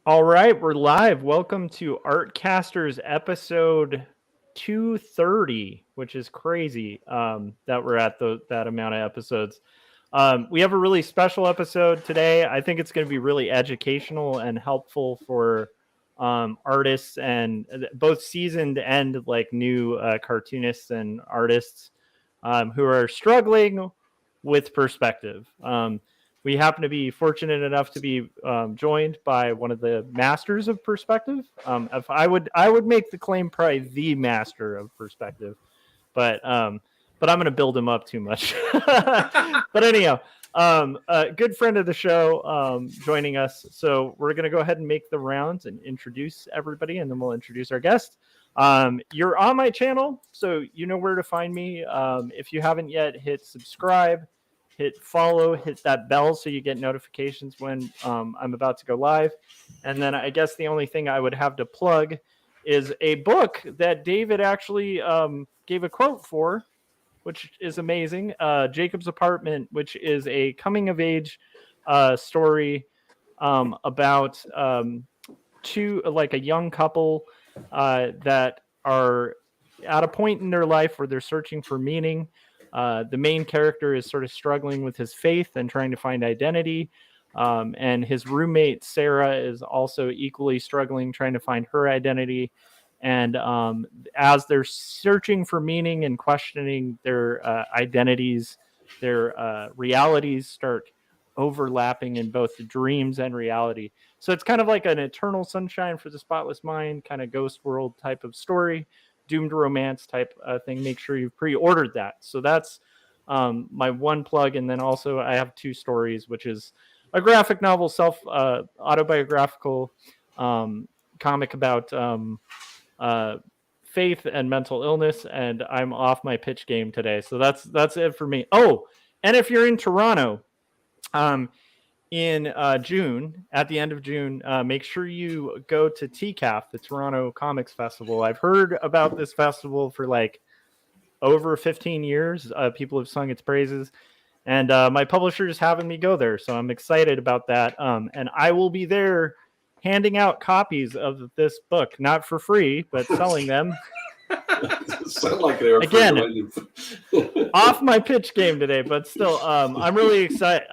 All right, we're live. Welcome to Artcasters episode 230, which is crazy that we're at that amount of episodes. We have a really special episode today. I think it's going to be really educational and helpful for artists and both seasoned and like new cartoonists and artists who are struggling with perspective. We happen to be fortunate enough to be joined by one of the masters of perspective. If I would make the claim probably the master of perspective, but but I'm going to build him up too much. But anyhow, a good friend of the show joining us. So we're going to go ahead and make the rounds and introduce everybody, and then we'll introduce our guest. You're on my channel, so you know where to find me. If you haven't yet, hit subscribe, hit follow, hit that bell so you get notifications when I'm about to go live. And then I guess the only thing I would have to plug is a book that David actually gave a quote for, which is amazing. Jacob's Apartment, which is a coming of age story about a young couple that are at a point in their life where they're searching for meaning. The main character is sort of struggling with his faith and trying to find identity. And his roommate, Sarah, is also equally struggling, trying to find her identity. And as they're searching for meaning and questioning their identities, their realities start overlapping in both the dreams and reality. So it's kind of like an Eternal Sunshine for the Spotless Mind, kind of Ghost World type of story, doomed romance type thing. Make sure you've pre-ordered that. So that's my one plug. And then also I have two stories, which is a graphic novel, autobiographical comic about faith and mental illness, and I'm off my pitch game today. So that's it for me. Oh, and if you're in Toronto, in June, at the end of June, make sure you go to TCAF, the Toronto Comics Festival. I've heard about this festival for like over 15 years. People have sung its praises, and my publisher is having me go there, so I'm excited about that. And I will be there handing out copies of this book, not for free, but selling them. Sound like they were again off my pitch game today, but still, I'm really excited.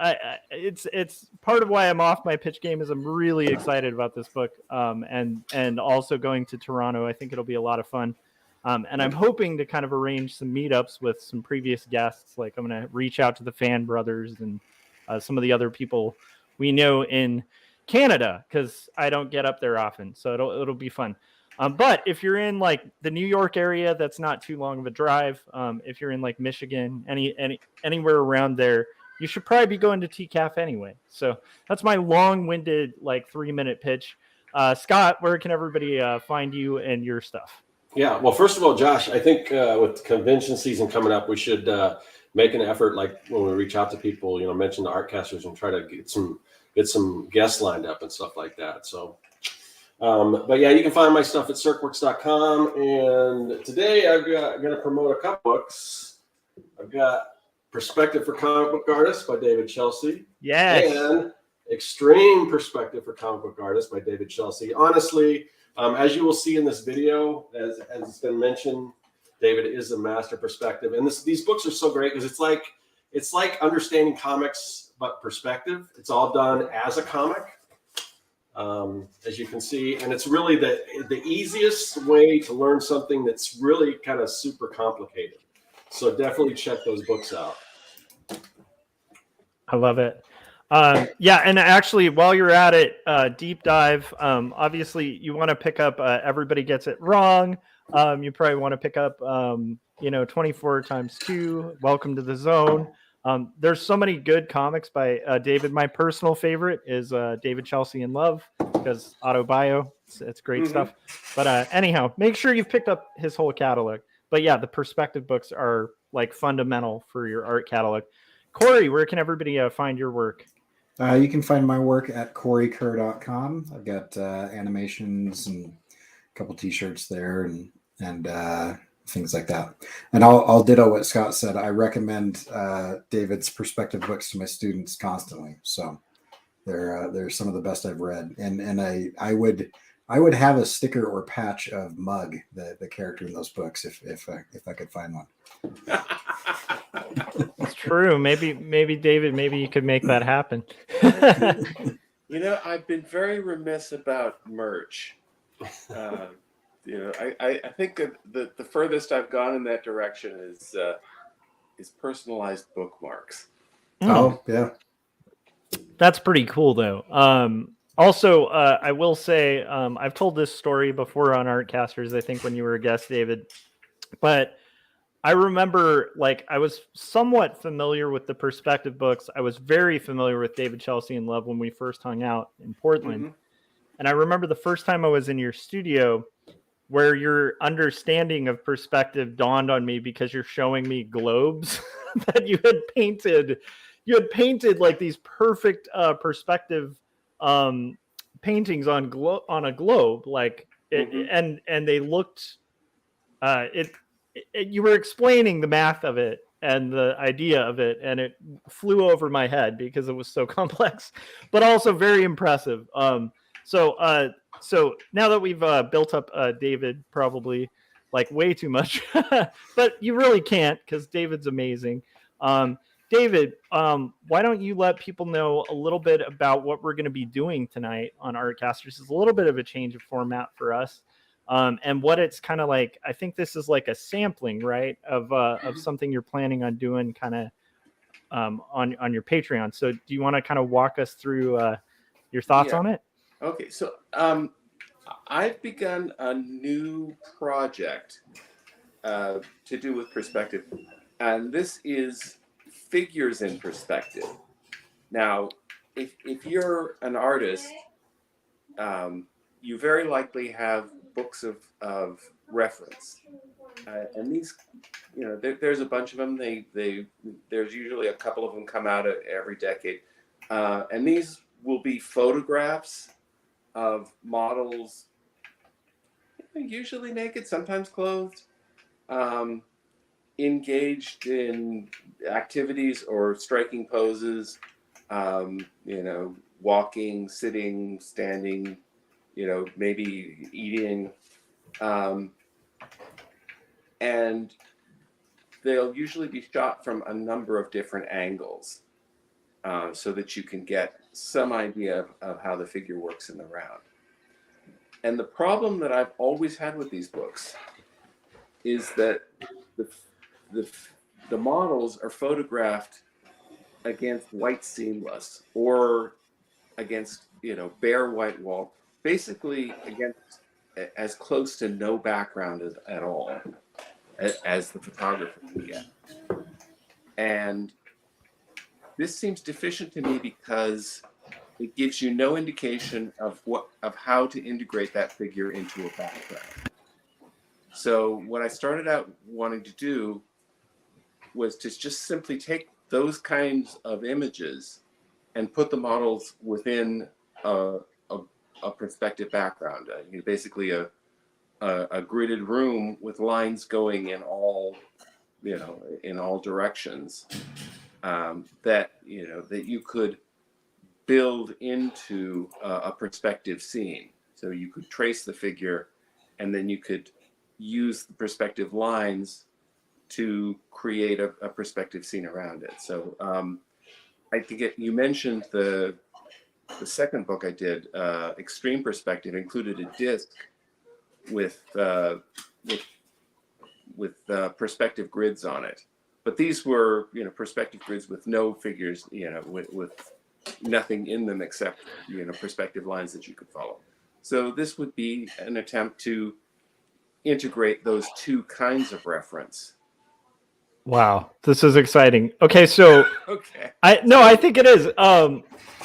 It's part of why I'm off my pitch game is I'm really excited about this book, and also going to Toronto. I think it'll be a lot of fun. And I'm hoping to kind of arrange some meetups with some previous guests. Like I'm going to reach out to the Fan Brothers and some of the other people we know in Canada, because I don't get up there often. So it'll be fun. But if you're in like the New York area, that's not too long of a drive. If you're in like Michigan, anywhere around there, you should probably be going to TCAF anyway. So that's my long-winded like 3-minute pitch. Scott, where can everybody find you and your stuff? Yeah, well, first of all, Josh, I think with convention season coming up, we should make an effort, like when we reach out to people, mention the Artcasters and try to get some guests lined up and stuff like that. So, but yeah, you can find my stuff at circworks.com. And today I'm going to promote a couple books. I've got Perspective for Comic Book Artists by David Chelsea. Yes. And Extreme Perspective for Comic Book Artists by David Chelsea. Honestly, as you will see in this video, as it's been mentioned, David is a master perspective. And these books are so great because it's like understanding comics, but perspective. It's all done as a comic, as you can see. And it's really the easiest way to learn something that's really kind of super complicated. So definitely check those books out. I love it. Yeah, and actually, while you're at it, deep dive. Obviously, you want to pick up Everybody Gets It Wrong. You probably want to pick up, 24 times 2, Welcome to the Zone. There's so many good comics by David. My personal favorite is David Chelsea in Love, because autobio. It's great stuff. But anyhow, make sure you've picked up his whole catalog. But yeah, the perspective books are like fundamental for your art catalog. Corey, where can everybody find your work? You can find my work at coreykerr.com. I've got animations and a couple t-shirts there and things like that. And I'll ditto what Scott said. I recommend David's perspective books to my students constantly. So They're some of the best I've read, and I would have a sticker or patch of Mug, the character in those books, if I could find one. It's true. Maybe David, maybe you could make that happen. I've been very remiss about merch. I think that the furthest I've gone in that direction is personalized bookmarks. Oh yeah, that's pretty cool though. Also, I will say I've told this story before on Artcasters, I think when you were a guest, David, but I remember I was somewhat familiar with the perspective books. I was very familiar with David Chelsea and Love when we first hung out in Portland. Mm-hmm. And I remember the first time I was in your studio where your understanding of perspective dawned on me because you're showing me globes that you had painted. You had painted these perfect perspective paintings on a globe, mm-hmm. and they looked. You were explaining the math of it and the idea of it, and it flew over my head because it was so complex, but also very impressive. So now that we've built up David probably way too much, but you really can't because David's amazing. David, why don't you let people know a little bit about what we're going to be doing tonight on Artcasters? It's a little bit of a change of format for us. And what it's kind of like. I think this is a sampling, right, of something you're planning on doing kind of on your Patreon. So do you want to kind of walk us through your thoughts on it? Okay, so I've begun a new project to do with perspective, and this is figures in perspective. Now, if you're an artist, you very likely have books of reference, and these, there's a bunch of them. There's usually a couple of them come out every decade, and these will be photographs of models, usually naked, sometimes clothed, engaged in activities or striking poses, walking, sitting, standing, maybe eating, and they'll usually be shot from a number of different angles, so that you can get some idea of how the figure works in the round. And the problem that I've always had with these books is that the models are photographed against white seamless or against bare white wall, basically against as close to no background at all as the photographer can get. And this seems deficient to me because it gives you no indication of how to integrate that figure into a background. So what I started out wanting to do was to just simply take those kinds of images and put the models within a perspective background. Basically a gridded room with lines going in all directions, that you could build into a perspective scene. So you could trace the figure, and then you could use the perspective lines to create a perspective scene around it. So I think you mentioned the second book I did, Extreme Perspective, included a disc with perspective grids on it. But these were, perspective grids with no figures, with nothing in them except, perspective lines that you could follow. So this would be an attempt to integrate those two kinds of reference. Wow, this is exciting. Okay, so okay. I think it is.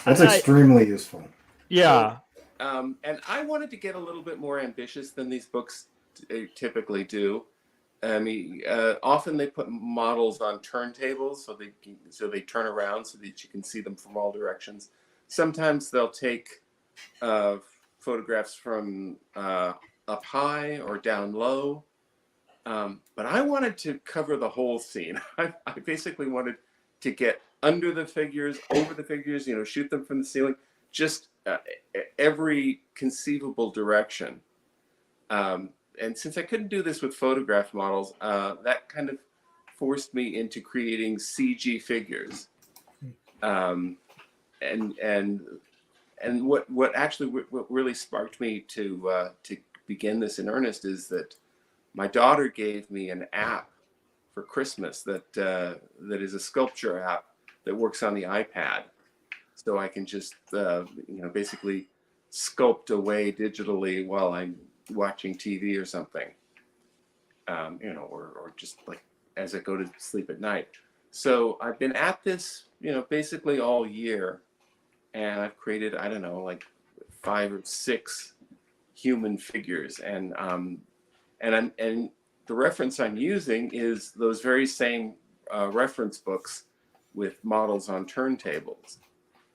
That's extremely useful. Yeah. So, and I wanted to get a little bit more ambitious than these books typically do. I mean, often they put models on turntables so they turn around so that you can see them from all directions. Sometimes they'll take photographs from up high or down low. But I wanted to cover the whole scene. I basically wanted to get under the figures, over the figures, shoot them from the ceiling, just every conceivable direction. And since I couldn't do this with photographed models, that kind of forced me into creating CG figures. And what really sparked me to begin this in earnest is that my daughter gave me an app for Christmas that is a sculpture app that works on the iPad, so I can just basically sculpt away digitally while I'm watching TV or something, or just like as I go to sleep at night. So I've been at this, basically all year, and I've created, I don't know, like 5 or 6 human figures, and the reference I'm using is those very same reference books with models on turntables.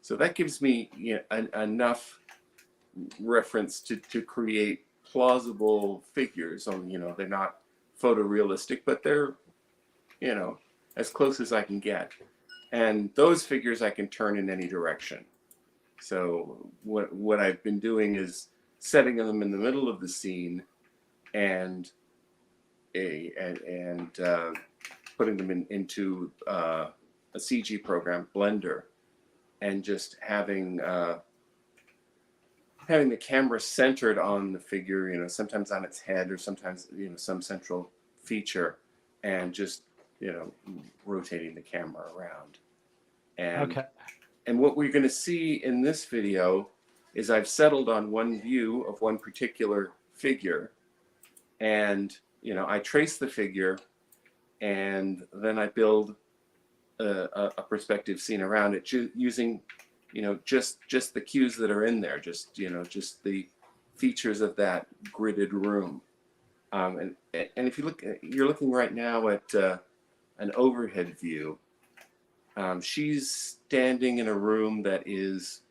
So that gives me enough reference to create plausible figures. They're not photorealistic, but they're, as close as I can get. And those figures I can turn in any direction. So what I've been doing is setting them in the middle of the scene and putting them into a CG program, Blender, and just having the camera centered on the figure, sometimes on its head or sometimes, some central feature, and just, rotating the camera around. And what we're going to see in this video is I've settled on one view of one particular figure, and I trace the figure, and then I build a perspective scene around it using just the cues that are in there, just the features of that gridded room. And if you look, you're looking right now at an overhead view. She's standing in a room that is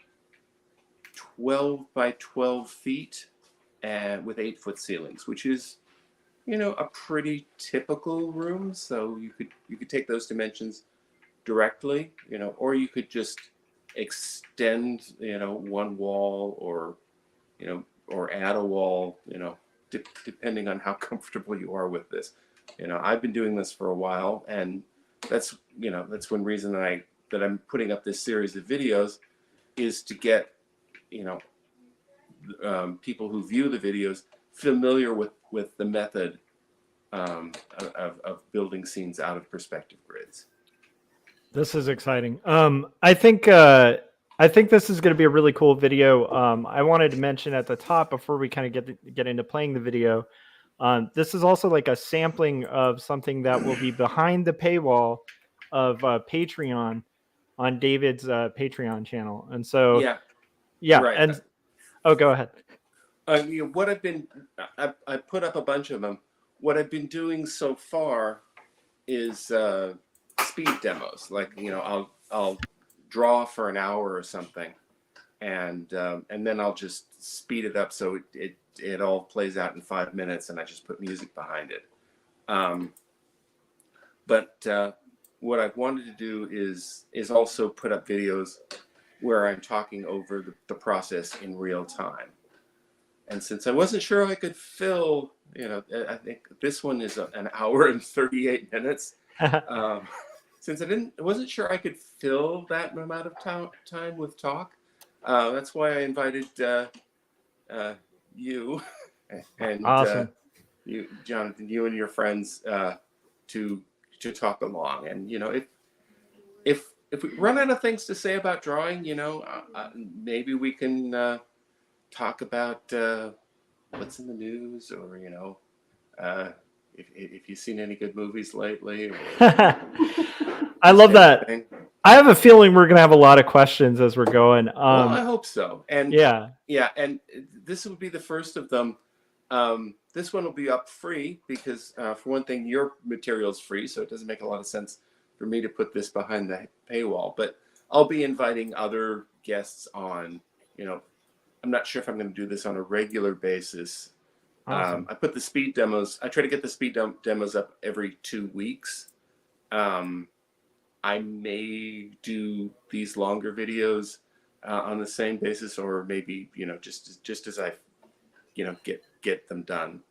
12 by 12 feet and with 8-foot ceilings, which is, a pretty typical room. So you could take those dimensions directly, or you could just extend, one wall or add a wall, depending on how comfortable you are with this. I've been doing this for a while, and that's one reason that I'm putting up this series of videos, is to get, people who view the videos familiar with the method of building scenes out of perspective grids. This is exciting. I think this is going to be a really cool video. I wanted to mention at the top before we kind of get into playing the video. This is also like a sampling of something that will be behind the paywall of Patreon on David's Patreon channel. And so, yeah, right. and go ahead. What I put up a bunch of them. What I've been doing so far is speed demos. Like, I'll draw for an hour or something, and then I'll just speed it up so it all plays out in 5 minutes, and I just put music behind it. But what I've wanted to do is also put up videos where I'm talking over the process in real time. And since I wasn't sure I could fill, I think this one is an hour and 38 minutes. Since I wasn't sure I could fill that amount of time with talk, that's why I invited you and awesome. You, Jonathan, you and your friends to talk along. And if we run out of things to say about drawing, maybe we can talk about what's in the news, or if you've seen any good movies lately. I love that. I have a feeling we're going to have a lot of questions as we're going. Well, I hope so. And yeah, and this will be the first of them. This one will be up free because, for one thing, your material is free, so it doesn't make a lot of sense for me to put this behind the paywall. But I'll be inviting other guests on. I'm not sure if I'm going to do this on a regular basis. Awesome. I put the speed demos. I try to get the speed demos up every 2 weeks. I may do these longer videos on the same basis, or maybe just as I get them done.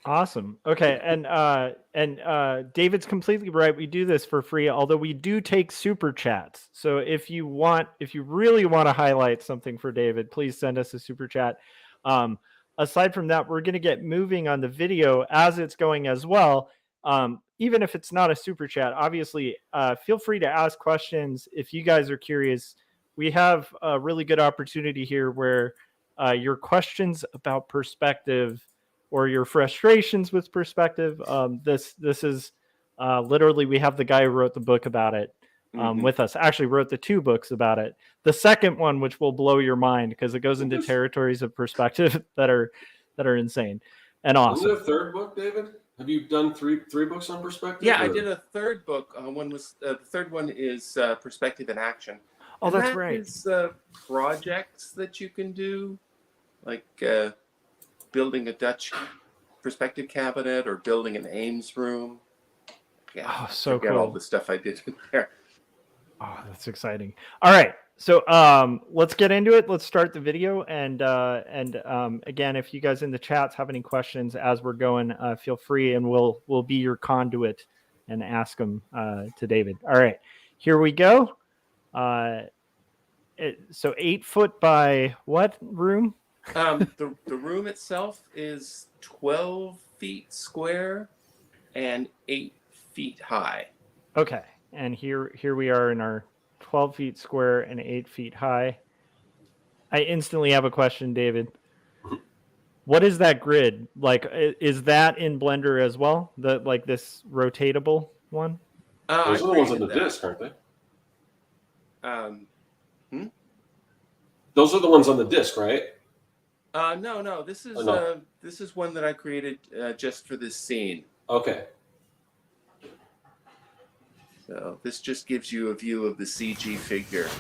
Awesome. Okay, and David's completely right. We do this for free, although we do take super chats. So if you really want to highlight something for David, please send us a super chat. Aside from that, we're going to get moving on the video as it's going as well. Even if it's not a super chat, obviously, feel free to ask questions if you guys are curious. We have a really good opportunity here where your questions about perspective or your frustrations with perspective. This is literally, we have the guy who wrote the book about it with us. Actually wrote the 2 books about it. The second one, which will blow your mind because it goes into territories of perspective that are insane and awesome. Isn't there a 3rd book, David? Have you done three books on perspective? Yeah, I did a 3rd book. The 3rd one is Perspective in Action. Oh, and that's that right. Is projects that you can do, like building a Dutch perspective cabinet or building an Ames room. Yeah, oh, so cool. All the stuff I did in there. Oh, that's exciting. All right. So let's get into it. Let's start the video. And again, if you guys in the chats have any questions as we're going, feel free, and we'll be your conduit and ask them to David. All right, here we go. So 8 foot by what room? The room itself is 12 feet square and 8 feet high. Okay, and here we are in our 12 feet square and 8 feet high. I instantly have a question, David. What is that grid? Like, is that in Blender as well? Like this rotatable one? Those are the ones on the disc, aren't they? Those are the ones on the disc, right? No. This is one that I created just for this scene. Okay. So this just gives you a view of the CG figure,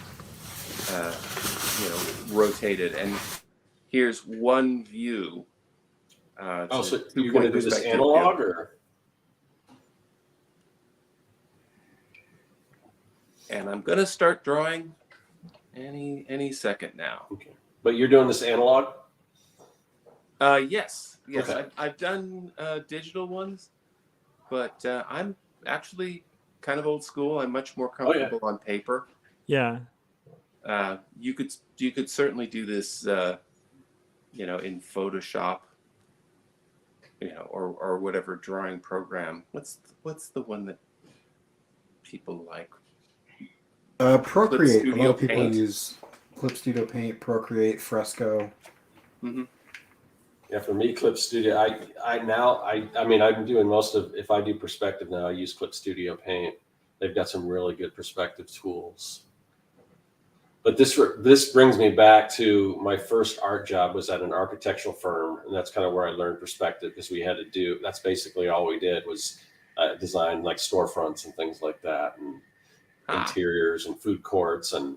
rotated. And here's one view. So you're going to do this analog, or? And I'm going to start drawing any second now. Okay. But you're doing this analog? Yes. Okay. I've done digital ones, but I'm actually kind of old school. I'm much more comfortable on paper. Yeah. You could certainly do this, in Photoshop, or whatever drawing program. What's the one that people like? Procreate. A lot of people Paint. use Clip Studio Paint, Procreate, Fresco. Mm-hmm. Yeah, for me, Clip Studio. I'm doing most of. If I do perspective now, I use Clip Studio Paint. They've got some really good perspective tools. But this brings me back to my first art job was at an architectural firm, and that's kind of where I learned perspective, because we had to do. That's basically all we did was design like storefronts and things like that, and interiors and food courts. And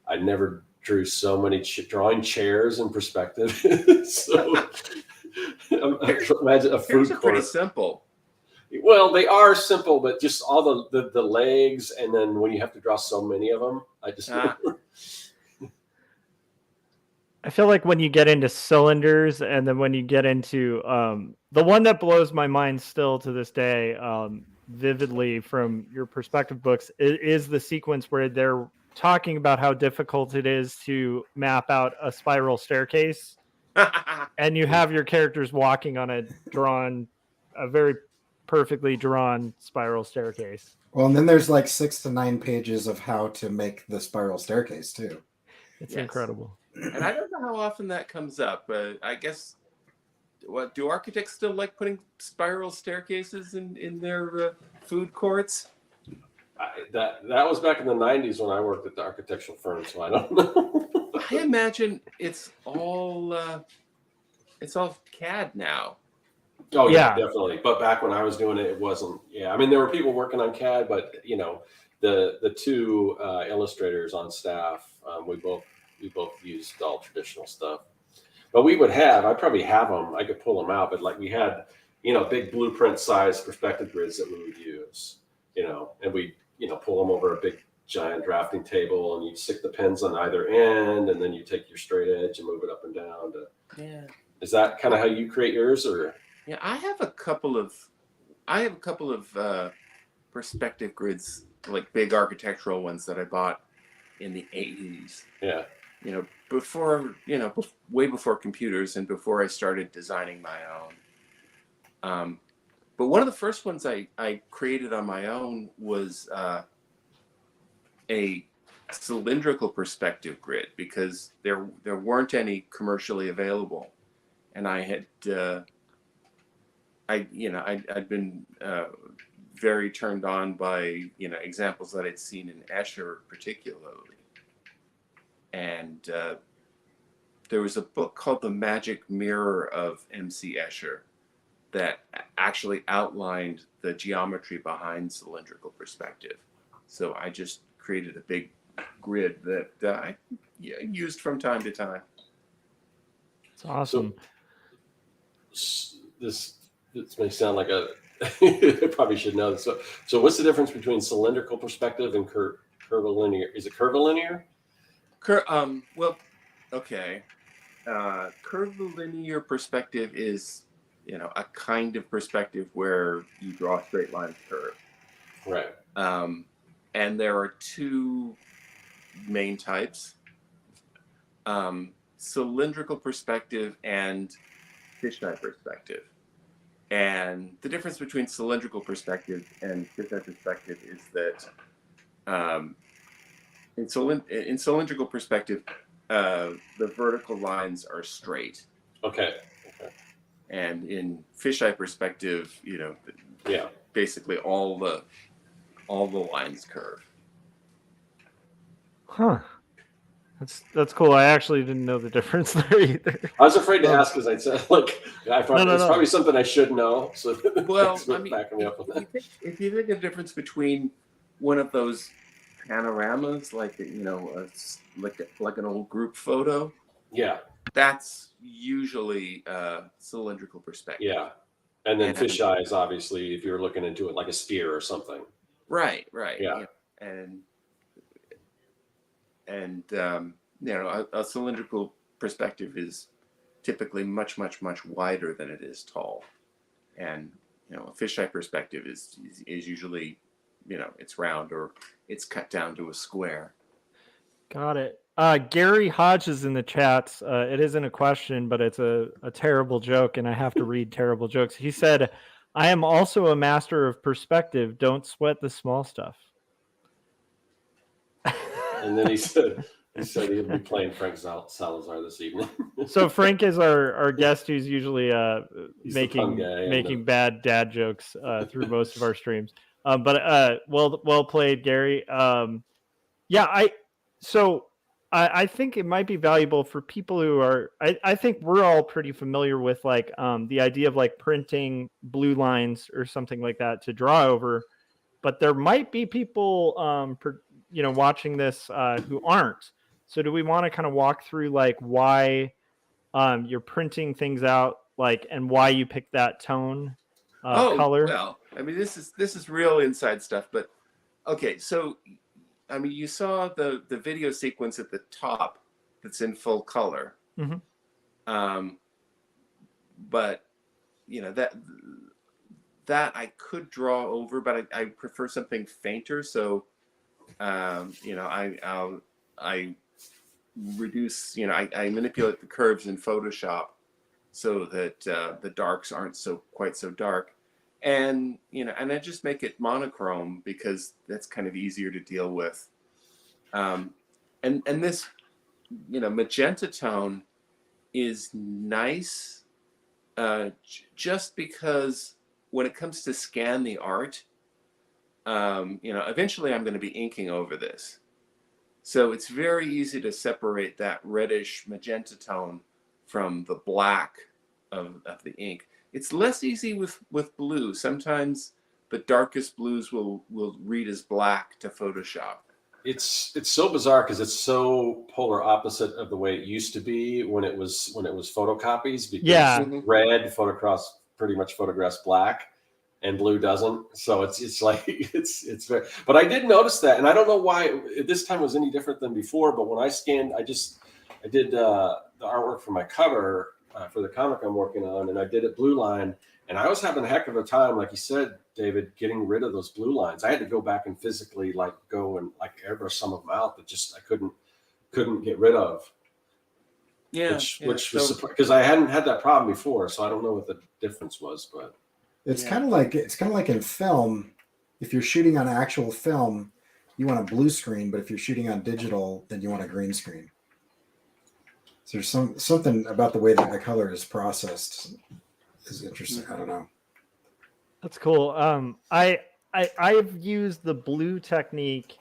I never drew so many drawing chairs in perspective. So imagine a food court. Pretty simple. Well, they are simple, but just all the legs, and then when you have to draw so many of them, I just. I feel like when you get into cylinders, and then when you get into the one that blows my mind still to this day, vividly from your perspective books, is the sequence where they're talking about how difficult it is to map out a spiral staircase, and you have your characters walking on a very perfectly drawn spiral staircase. Well, and then there's like 6 to 9 pages of how to make the spiral staircase too. It's incredible. And I don't know how often that comes up, but I guess, do architects still like putting spiral staircases in their food courts? That was back in the 90s when I worked at the architectural firm, so I don't know. I imagine it's all CAD now. Oh yeah, definitely. But back when I was doing it, it wasn't. Yeah, I mean, there were people working on CAD, but the 2 illustrators on staff, we both used all traditional stuff. But I probably have them. I could pull them out, but like we had, big blueprint size perspective grids that we would use, and we, pull them over a big giant drafting table, and you stick the pens on either end, and then you take your straight edge and move it up and down. Yeah. Is that kind of how you create yours, or? Yeah, I have a couple of perspective grids, like big architectural ones that I bought in the 80s. Yeah. Before, way before computers and before I started designing my own. But one of the first ones I created on my own was a cylindrical perspective grid, because there weren't any commercially available, and I had I'd been very turned on by examples that I'd seen in Escher particularly, and there was a book called The Magic Mirror of M.C. Escher that actually outlined the geometry behind cylindrical perspective. So I just created a big grid that I used from time to time. It's awesome. So, this may sound like I probably should know this. So what's the difference between cylindrical perspective and curvilinear? Is it curvilinear? Curvilinear perspective is a kind of perspective where you draw straight lines curve. Right. And there are two main types: cylindrical perspective and fisheye perspective. And the difference between cylindrical perspective and fisheye perspective is that in cylindrical perspective, the vertical lines are straight. Okay. And in fisheye perspective, basically all the lines curve. Huh. That's cool. I actually didn't know the difference there either. I was afraid to ask, because I said, it's probably something I should know. So backing me up with that. If you think of the difference between one of those panoramas, like like an old group photo, that's usually cylindrical perspective. Yeah, and then fisheye is obviously if you're looking into it like a sphere or something. Right. Yeah, and a cylindrical perspective is typically much wider than it is tall, and a fisheye perspective is usually it's round or it's cut down to a square. Got it. Gary Hodge is in the chats. It isn't a question, but it's a terrible joke, and I have to read terrible jokes. He said, "I am also a master of perspective. Don't sweat the small stuff." And then he said he'll be playing Frank Salazar this evening. So Frank is our guest, who's usually making bad dad jokes through most of our streams. But well played, Gary. I think it might be valuable for people who are. I think we're all pretty familiar with the idea of printing blue lines or something like that to draw over, but there might be people watching this who aren't. So do we want to kind of walk through why you're printing things out, and why you pick that tone color? Well, I mean, this is real inside stuff, but okay. So, I mean, you saw the video sequence at the top that's in full color. Mm-hmm. But that I could draw over, but I prefer something fainter. So, I reduce, I manipulate the curves in Photoshop so that the darks aren't quite so dark. And, and I just make it monochrome because that's kind of easier to deal with. And this, magenta tone is nice just because when it comes to scan the art, eventually I'm going to be inking over this. So it's very easy to separate that reddish magenta tone from the black of the ink. It's less easy with blue. Sometimes the darkest blues will read as black to Photoshop. It's so bizarre because it's so polar opposite of the way it used to be when it was photocopies. Because red pretty much photographs black, and blue doesn't. So it's like it's very. But I did notice that, and I don't know why this time was any different than before. But when I scanned, I did the artwork for my cover for the comic I'm working on, and I did it blue line, and I was having a heck of a time, like you said, David, getting rid of those blue lines. I had to go back and physically like go and like airbrush some of them out that just I couldn't get rid of. Yeah, which was because I hadn't had that problem before, so I don't know what the difference was, but it's kind of like in film. If you're shooting on actual film, you want a blue screen, but if you're shooting on digital, then you want a green screen. So there's something about the way that the color is processed is interesting. I don't know. That's cool. I've used the blue technique.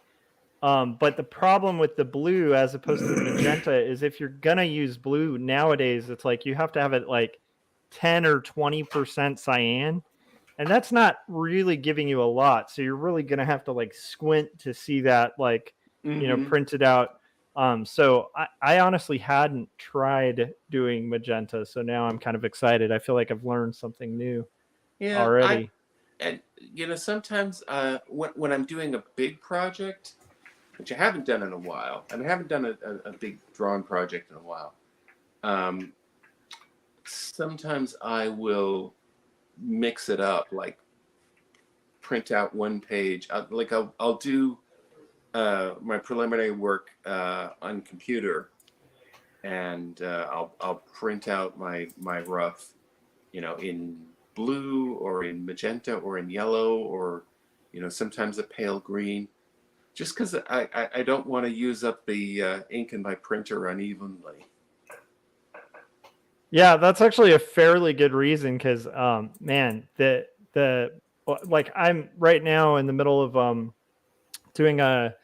But the problem with the blue as opposed to the magenta is if you're gonna use blue nowadays, it's like you have to have it like 10 or 20% cyan, and that's not really giving you a lot. So you're really gonna have to like squint to see that like printed out. So I honestly hadn't tried doing magenta, so now I'm kind of excited. I feel like I've learned something new already. And sometimes when I'm doing a big project, which I haven't done in a while. I haven't done a big drawing project in a while. Sometimes I will mix it up, like print out one page. I'll do my preliminary work on computer, and I'll print out my rough, in blue or in magenta or in yellow or sometimes a pale green. Just because I don't want to use up the ink in my printer unevenly. Yeah, that's actually a fairly good reason because, man, like I'm right now in the middle of doing a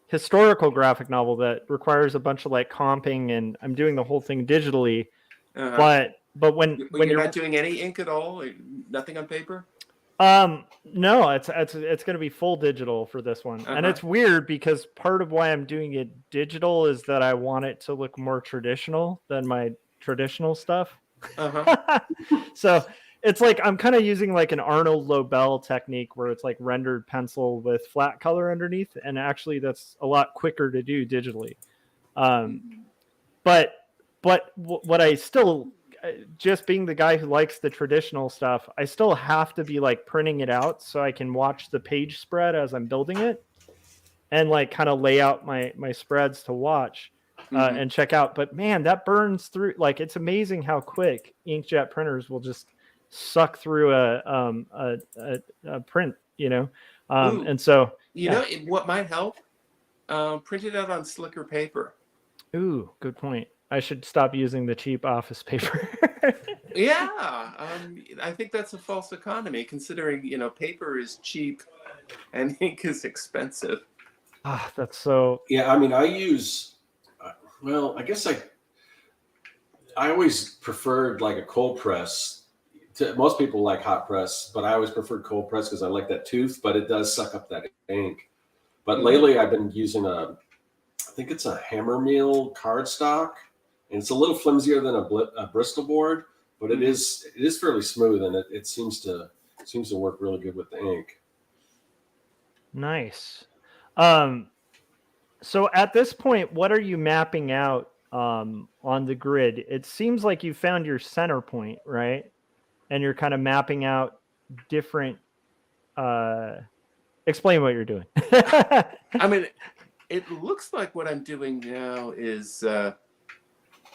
historical graphic novel that requires a bunch of like comping, and I'm doing the whole thing digitally. But when you're not doing any ink at all, nothing on paper. No, it's going to be full digital for this one. And it's weird because part of why I'm doing it digital is that I want it to look more traditional than my traditional stuff. So it's like I'm kind of using like an Arnold Lobel technique where it's like rendered pencil with flat color underneath, and actually that's a lot quicker to do digitally. But what I still, just being the guy who likes the traditional stuff, I still have to be like printing it out so I can watch the page spread as I'm building it and like kind of lay out my spreads to watch and check out. But man, that burns through. Like, it's amazing how quick inkjet printers will just suck through a print, and so what might help, print it out on slicker paper. Ooh, good point. I should stop using the cheap office paper. Yeah, I think that's a false economy, considering paper is cheap and ink is expensive. Ah, that's so. Yeah, I use. Well, I guess I always preferred like a cold press. Most people like hot press, but I always preferred cold press because I like that tooth, but it does suck up that ink. But lately, I've been using I think it's a Hammermill cardstock. And it's a little flimsier than a Bristol board, but it is fairly smooth, and it seems to work really good with the ink. Nice. So at this point, what are you mapping out on the grid? It seems like you found your center point, right? And you're kind of mapping out different. Explain what you're doing. It looks like what I'm doing now is.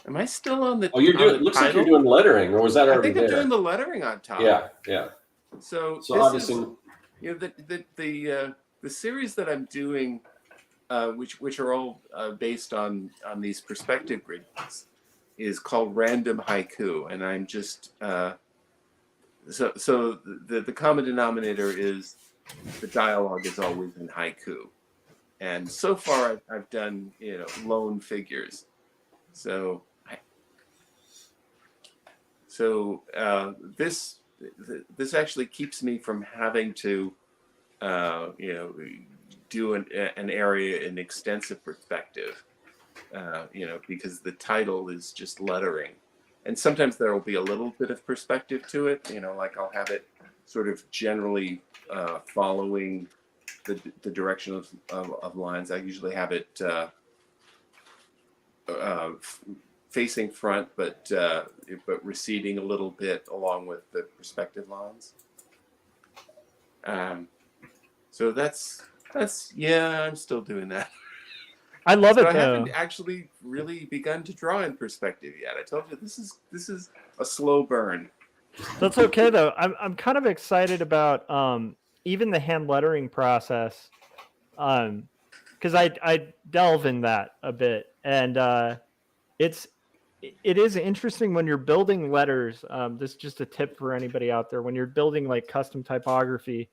Am I still on the? Oh, you're doing. It looks like you're doing lettering, or was that already there? I think I'm doing the lettering on top. Yeah. So this obviously, is, the series that I'm doing, which are all based on these perspective grids, is called Random Haiku, and I'm just so the common denominator is the dialogue is always in haiku, and so far I've done lone figures, so. So this actually keeps me from having to, do an area in extensive perspective, because the title is just lettering, and sometimes there will be a little bit of perspective to it. Like I'll have it sort of generally following the direction of lines. I usually have it facing front, but receding a little bit along with the perspective lines. So that's yeah, I'm still doing that. I love it I though. haven't actually really begun to draw in perspective yet. I told you this is a slow burn. That's okay though. I'm kind of excited about even the hand lettering process, because I delve in that a bit, and it is interesting when you're building letters. This is just a tip for anybody out there when you're building like custom typography.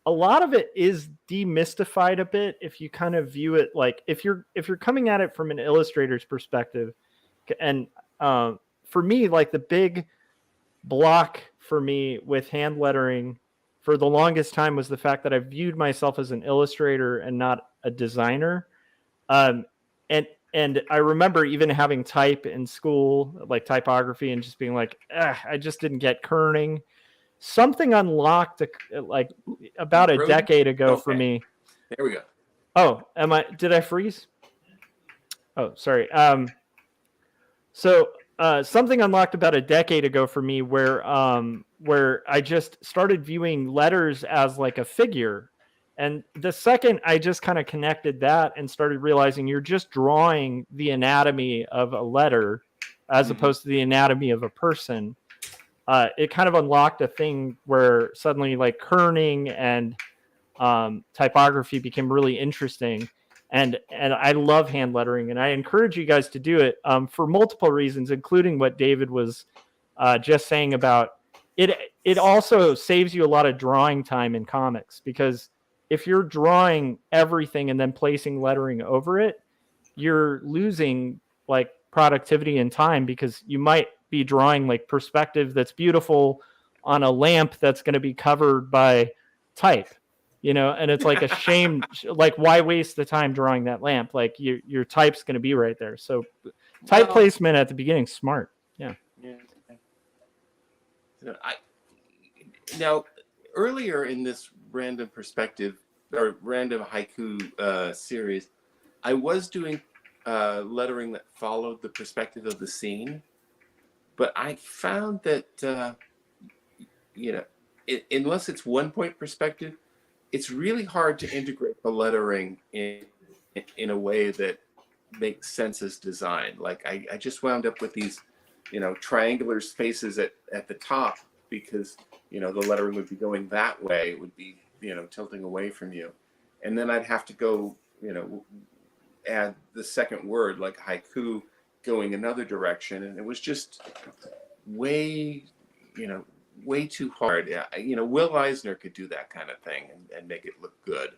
A lot of it is demystified a bit if you kind of view it like if you're coming at it from an illustrator's perspective, and for me, like the big block for me with hand lettering for the longest time was the fact that I viewed myself as an illustrator and not a designer. And I remember even having type in school, like typography, and just being like, I just didn't get kerning. Something unlocked like about a decade ago for me. There we go. Oh, did I freeze? Oh, sorry. So something unlocked about a decade ago for me where I just started viewing letters as like a figure. And the second I just kind of connected that and started realizing you're just drawing the anatomy of a letter as opposed to the anatomy of a person, it kind of unlocked a thing where suddenly like kerning and typography became really interesting. And I love hand lettering, and I encourage you guys to do it for multiple reasons, including what David was just saying about it. It also saves you a lot of drawing time in comics, because if you're drawing everything and then placing lettering over it, you're losing like productivity and time, because you might be drawing like perspective that's beautiful on a lamp that's going to be covered by type. And it's like a shame, like why waste the time drawing that lamp? Like your type's going to be right there. So type placement at the beginning, smart. Yeah. So now earlier in this random perspective or random haiku series, I was doing lettering that followed the perspective of the scene, but I found that unless it's 1 point perspective, it's really hard to integrate the lettering in a way that makes sense as design. Like I just wound up with these, triangular spaces at the top, because, the lettering would be going that way. It would be, tilting away from you. And then I'd have to go, add the second word, like haiku, going another direction. And it was just way too hard. Yeah, Will Eisner could do that kind of thing and make it look good.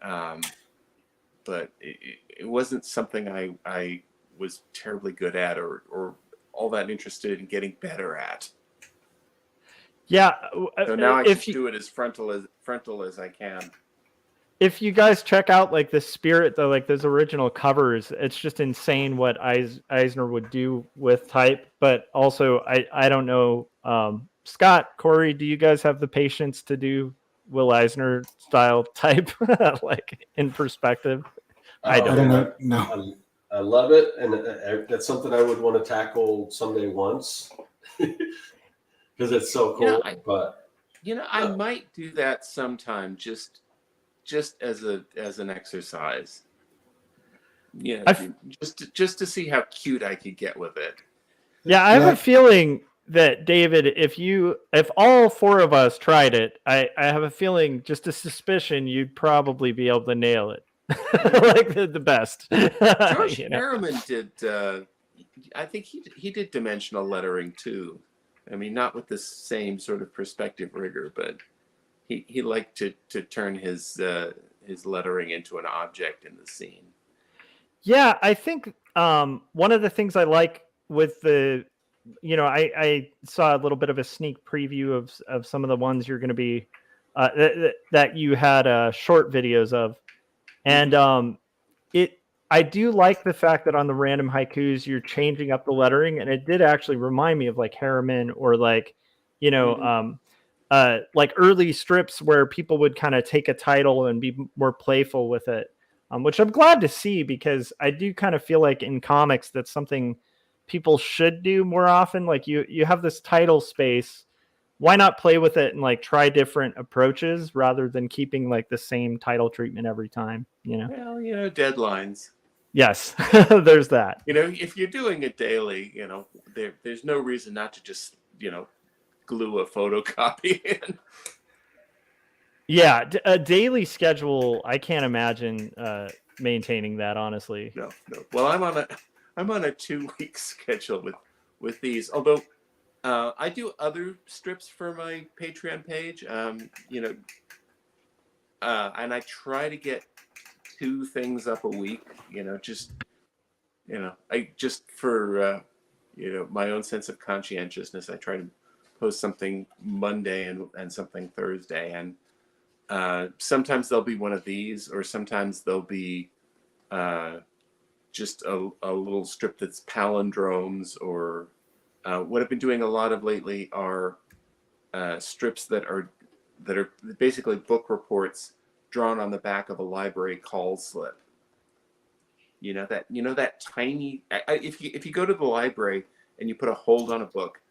But it wasn't something I was terribly good at or all that interested in getting better at. Yeah. So now I just do it as frontal as I can. If you guys check out like the spirit, though, like those original covers, it's just insane what Eisner would do with type. But also, I don't know. Scott, Corey, do you guys have the patience to do Will Eisner style type, like in perspective? I don't know. No. I love it, and that's something I would want to tackle someday once, because it's so cool. I might do that sometime, just as an exercise. Just to see how cute I could get with it. Yeah, I have a feeling that, David, if all four of us tried it, I have a feeling, just a suspicion, you'd probably be able to nail it. Like the best. George Harriman did. I think he did dimensional lettering too. I mean, not with the same sort of perspective rigor, but he liked to turn his lettering into an object in the scene. Yeah, I think one of the things I like with the, I saw a little bit of a sneak preview of some of the ones you're going to be that you had short videos of. And I do like the fact that on the random haikus, you're changing up the lettering, and it did actually remind me of like Harriman or like, like early strips where people would kind of take a title and be more playful with it, which I'm glad to see, because I do kind of feel like in comics that's something people should do more often. Like you have this title space, why not play with it and like try different approaches rather than keeping like the same title treatment every time, you know? Well, deadlines. Yes, there's that. If you're doing it daily, there's no reason not to just, glue a photocopy in. Yeah, a daily schedule, I can't imagine maintaining that, honestly. No. Well, I'm on a 2-week schedule with these. Although I do other strips for my Patreon page, and I try to get 2 things up a week. I just for my own sense of conscientiousness, I try to post something Monday and something Thursday, and sometimes there'll be one of these, or sometimes there'll be just a little strip that's palindromes, or what I've been doing a lot of lately are strips that are basically book reports drawn on the back of a library call slip. That tiny. If you go to the library and you put a hold on a book,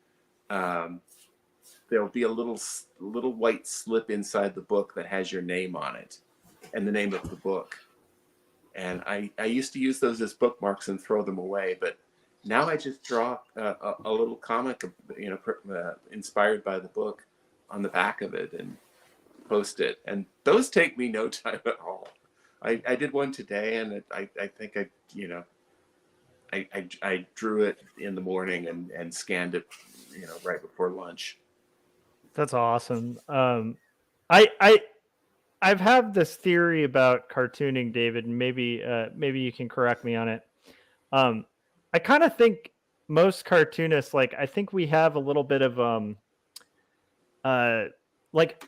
there'll be a little white slip inside the book that has your name on it and the name of the book. And I used to use those as bookmarks and throw them away, but now I just draw a little comic, inspired by the book on the back of it and post it. And those take me no time at all. I did one today, and I think I drew it in the morning and scanned it, right before lunch. That's awesome. I've had this theory about cartooning, David, and maybe you can correct me on it. I kind of think most cartoonists, like, I think we have a little bit of like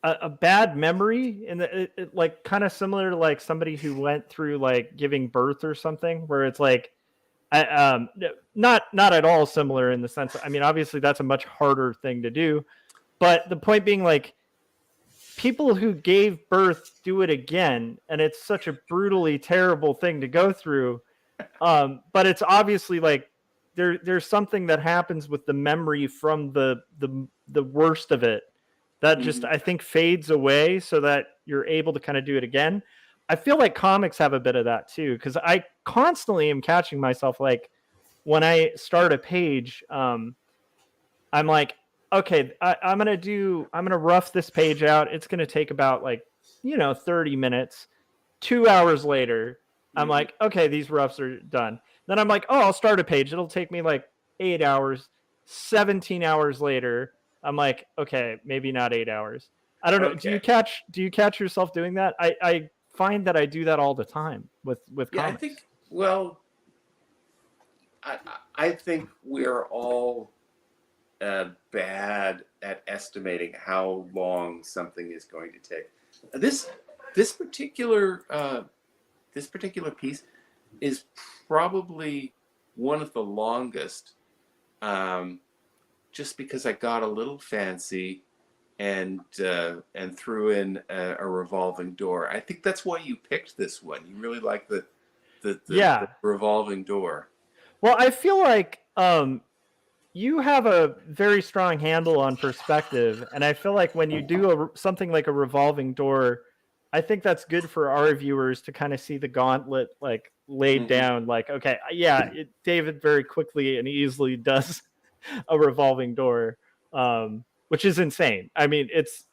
a bad memory, in it like kind of similar to like somebody who went through like giving birth or something, where it's like not at all similar in the sense, I mean, obviously that's a much harder thing to do, but the point being, like, people who gave birth do it again, and it's such a brutally terrible thing to go through. But it's obviously like there's something that happens with the memory from the worst of it that just, I think, fades away, so that you're able to kind of do it again. I feel like comics have a bit of that too, because I constantly am catching myself, like, when I start a page, I'm like, okay, I'm gonna rough this page out. It's gonna take about 30 minutes. 2 hours later, I'm like, okay, these roughs are done. Then I'm like, oh, I'll start a page. It'll take me like 8 hours. 17 hours later, I'm like, okay, maybe not 8 hours. I don't know. Okay. Do you catch yourself doing that? I find that I do that all the time with comics. I think we're all bad at estimating how long something is going to take. This particular piece is probably one of the longest, just because I got a little fancy and threw in a revolving door. I think that's why you picked this one. You really like the revolving door. Well, I feel like you have a very strong handle on perspective, and I feel like when you do something like a revolving door, I think that's good for our viewers to kind of see the gauntlet like laid down. Like, okay, yeah, David very quickly and easily does a revolving door, which is insane. I mean, it's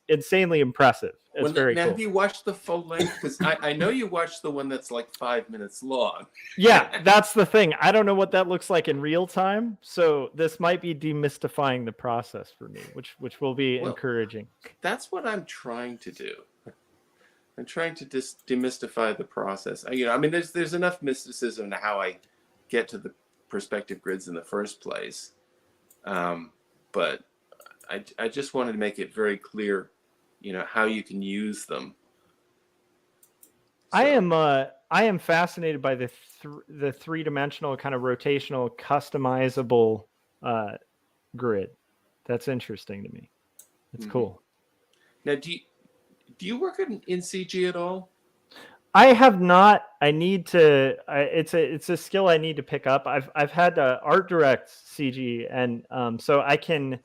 insanely impressive. It's very cool. Have you watched the full length? Because I know you watched the one that's like 5 minutes long. Yeah, that's the thing. I don't know what that looks like in real time, so this might be demystifying the process for me, which will be encouraging. That's what I'm trying to do. I'm trying to demystify the process. I mean, there's enough mysticism to how I get to the perspective grids in the first place, but I just wanted to make it very clear, how you can use them. So. I am fascinated by the 3-dimensional kind of rotational customizable grid. That's interesting to me. It's cool. Now, do you work in CG at all? I have not. I need to. It's a skill I need to pick up. I've had art direct CG, and so I can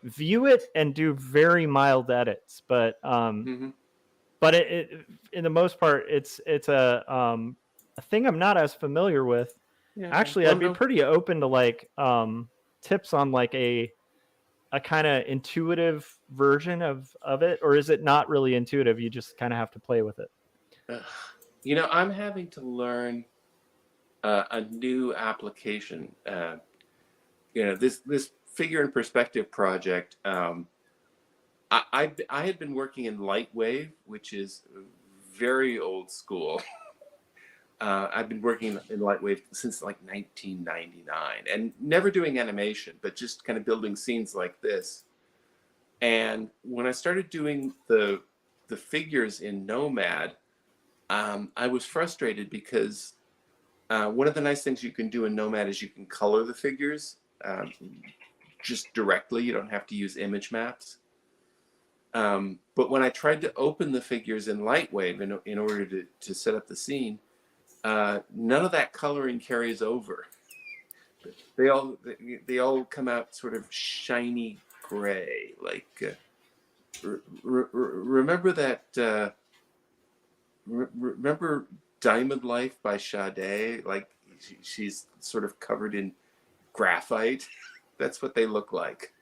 view it and do very mild edits. But it in the most part, it's a thing I'm not as familiar with. Yeah. Actually, Well, I'd be pretty open to like tips on like a kind of intuitive version of it, or is it not really intuitive? You just kind of have to play with it. You know, I'm having to learn a new application. You know, this figure in perspective project. I had been working in Lightwave, which is very old school. I've been working in Lightwave since like 1999, and never doing animation, but just kind of building scenes like this. And when I started doing the figures in Nomad, I was frustrated because one of the nice things you can do in Nomad is you can color the figures just directly. You don't have to use image maps. But when I tried to open the figures in Lightwave in order to set up the scene, none of that coloring carries over. They all come out sort of shiny gray. Like remember that? Remember Diamond Life by Sade? Like she's sort of covered in graphite. That's what they look like.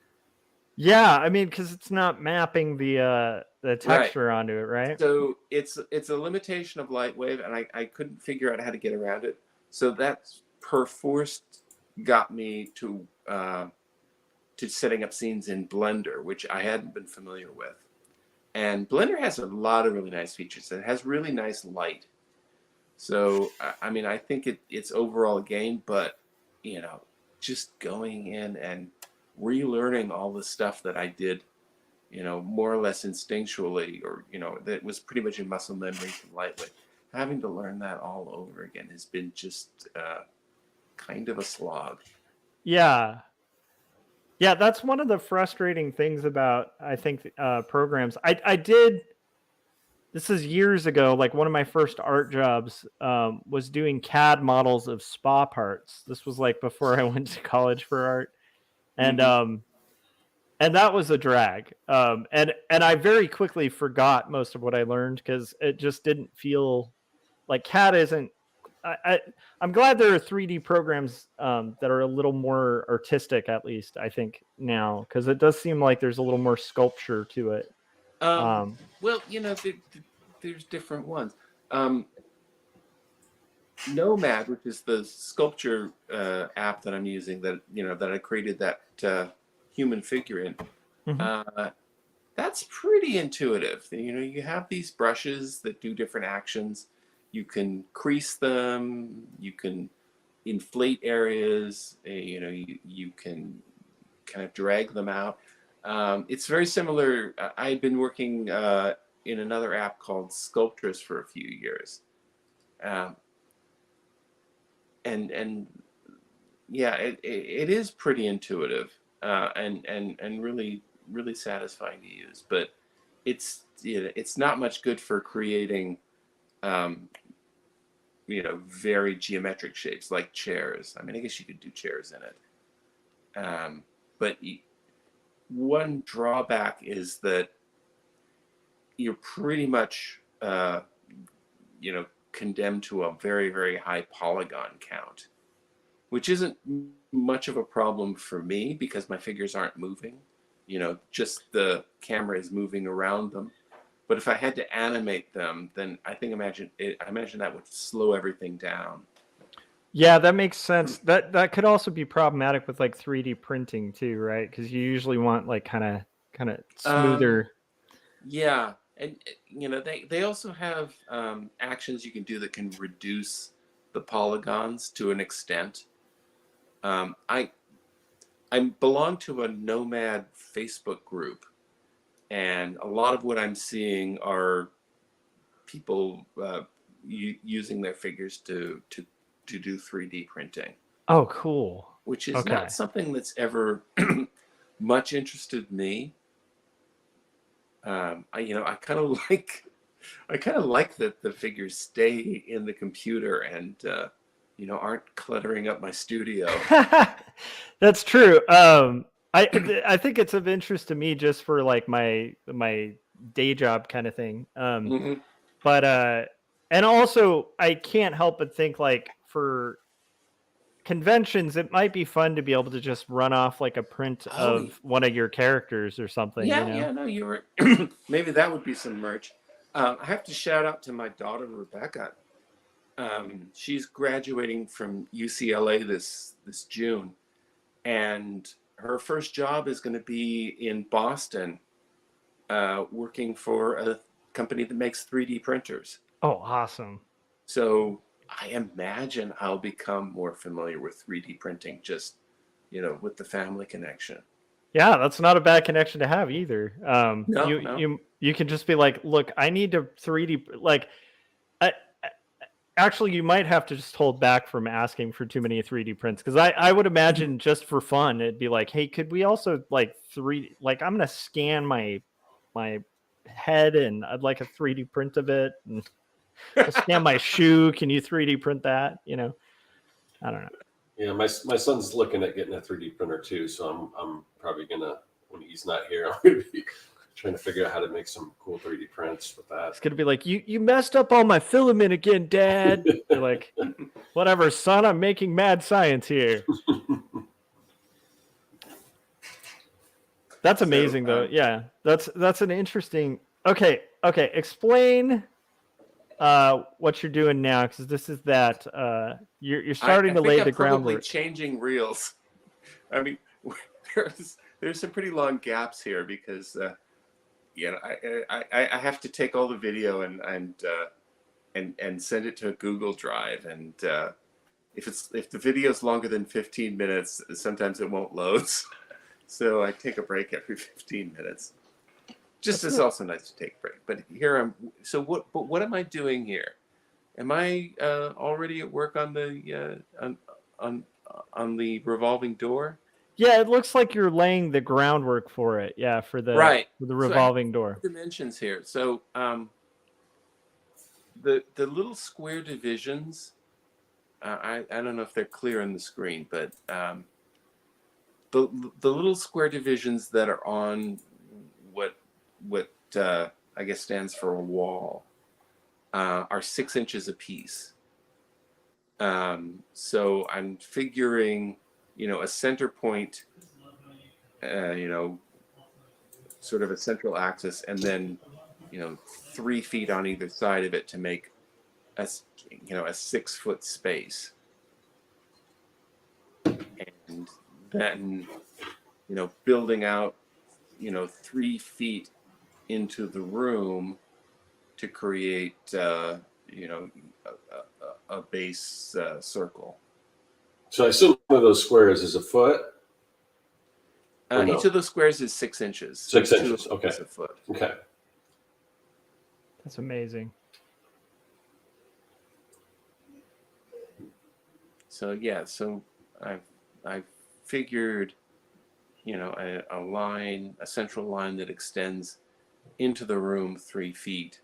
Yeah, I mean, because it's not mapping the texture onto it, right? So it's a limitation of Lightwave, and I couldn't figure out how to get around it. So that perforce got me to setting up scenes in Blender, which I hadn't been familiar with. And Blender has a lot of really nice features. It has really nice light. So I mean, I think it's overall a gain, but you know, just going in and relearning all the stuff that I did, you know, more or less instinctually, or you know, that was pretty much in muscle memory from Lightwave. Having to learn that all over again has been just kind of a slog. Yeah, that's one of the frustrating things about, I think, programs. I did. This is years ago. Like one of my first art jobs was doing CAD models of spa parts. This was like before I went to college for art, and that was a drag. And I very quickly forgot most of what I learned because it just didn't feel like CAD isn't. I'm glad there are 3D programs that are a little more artistic, at least I think now, because it does seem like there's a little more sculpture to it. Well, you know, there's different ones. Nomad, which is the sculpture app that I'm using, that that I created that human figure in. That's pretty intuitive. You know, you have these brushes that do different actions. You can crease them. You can inflate areas. You know, you can kind of drag them out. It's very similar. I've been working in another app called Sculptress for a few years. And yeah, it is pretty intuitive and really satisfying to use. But it's not much good for creating very geometric shapes like chairs. I mean, I guess you could do chairs in it. But one drawback is that you're pretty much condemned to a very, very high polygon count, which isn't much of a problem for me because my figures aren't moving. You know, just the camera is moving around them. But if I had to animate them, then I imagine that would slow everything down. Yeah, that makes sense. That could also be problematic with like 3D printing too, right? Because you usually want like kind of smoother. Yeah, and they also have actions you can do that can reduce the polygons to an extent. I belong to a Nomad Facebook group, and a lot of what I'm seeing are people using their figures to do 3D printing. Oh, cool. Which is not something that's ever much interested me. I kind of like that the figures stay in the computer and aren't cluttering up my studio. That's true. I think it's of interest to me just for like my day job kind of thing. Mhm. But and also I can't help but think like for conventions, it might be fun to be able to just run off like a print Oh, of one of your characters or something. yeah, You know? yeah, no, you were. Maybe that would be some merch. I have to shout out to my daughter Rebecca. She's graduating from UCLA this June, and her first job is going to be in Boston, working for a company that makes 3D printers. Oh, awesome. So I imagine I'll become more familiar with 3D printing, just with the family connection. Yeah, that's not a bad connection to have either. No, You can just be like, look, I need to 3D like. Actually, you might have to just hold back from asking for too many 3D prints because I would imagine just for fun it'd be like, hey, could we also like I'm gonna scan my head and I'd like a 3D print of it, and I'll scan my shoe. Can you 3D print that? I don't know. Yeah, my son's looking at getting a 3D printer too, so I'm probably gonna, when he's not here, I'm gonna be trying to figure out how to make some cool 3D prints with that. It's gonna be like, you messed up all my filament again, Dad. You're like, whatever, son. I'm making mad science here. That's amazing, though. Yeah, that's an interesting. Okay. Explain what you're doing now, because this is that you're starting to lay the groundwork. Changing reels. I mean, there's some pretty long gaps here because I have to take all the video and send it to a Google Drive, and if the video is longer than 15 minutes, sometimes it won't load. So I take a break every 15 minutes. It's also nice to take a break. But here I'm. So what am I doing here? Am I already at work on the on the revolving door? Yeah, it looks like you're laying the groundwork for it. Yeah, for the revolving door. Dimensions here. So the little square divisions. I don't know if they're clear on the screen, but the little square divisions that are on what I guess stands for a wall are 6 inches apiece. So I'm figuring, a center point, sort of a central axis, and then, 3 feet on either side of it to make a 6 foot space. And then, building out, 3 feet into the room to create, a base circle. So I assume one of those squares is a foot? No? Each of those squares is 6 inches. 6 inches, okay. A foot. Okay. That's amazing. So yeah, I've figured, a central line that extends into the room 3 feet.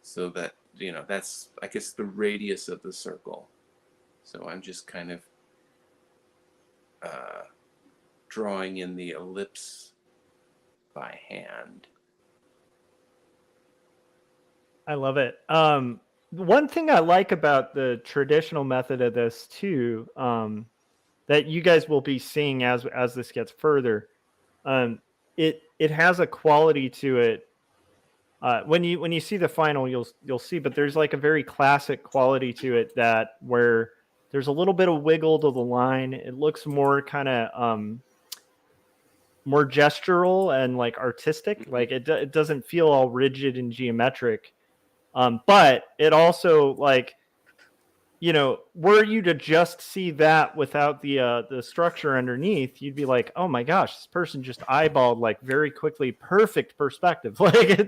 So that, that's, I guess, the radius of the circle. So I'm just kind of drawing in the ellipse by hand. I love it. One thing I like about the traditional method of this too, that you guys will be seeing as this gets further, it has a quality to it. When you see the final, you'll see, but there's like a very classic quality to it that where there's a little bit of wiggle to the line. It looks more kind of more gestural and like artistic. Like it doesn't feel all rigid and geometric. But it also, like, were you to just see that without the structure underneath, you'd be like, oh my gosh, this person just eyeballed like very quickly, perfect perspective. Like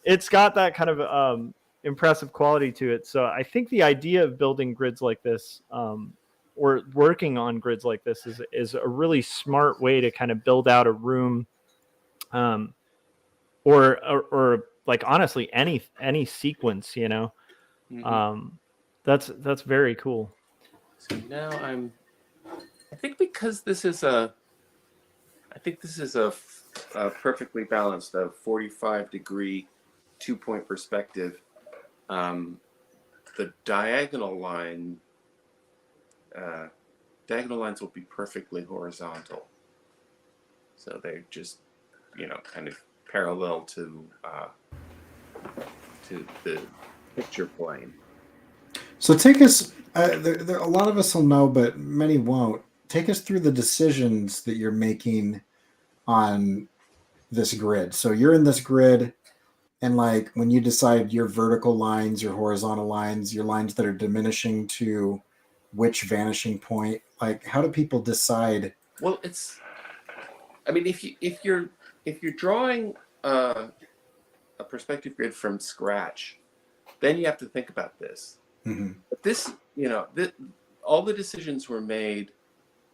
it's got that kind of impressive quality to it. So I think the idea of building grids like this, or working on grids like this, is a really smart way to kind of build out a room um, or like honestly any sequence, you know. Mhm. That's very cool. So now I think because this is a perfectly balanced 45-degree 2-point perspective. The diagonal lines will be perfectly horizontal, so they're just kind of parallel to the picture plane. So take us. A lot of us will know, but many won't. Take us through the decisions that you're making on this grid. So you're in this grid, and like when you decide your vertical lines, your horizontal lines, your lines that are diminishing to which vanishing point, like how do people decide? Well, I mean, if you're drawing a perspective grid from scratch, then you have to think about this. Mhm. But all the decisions were made,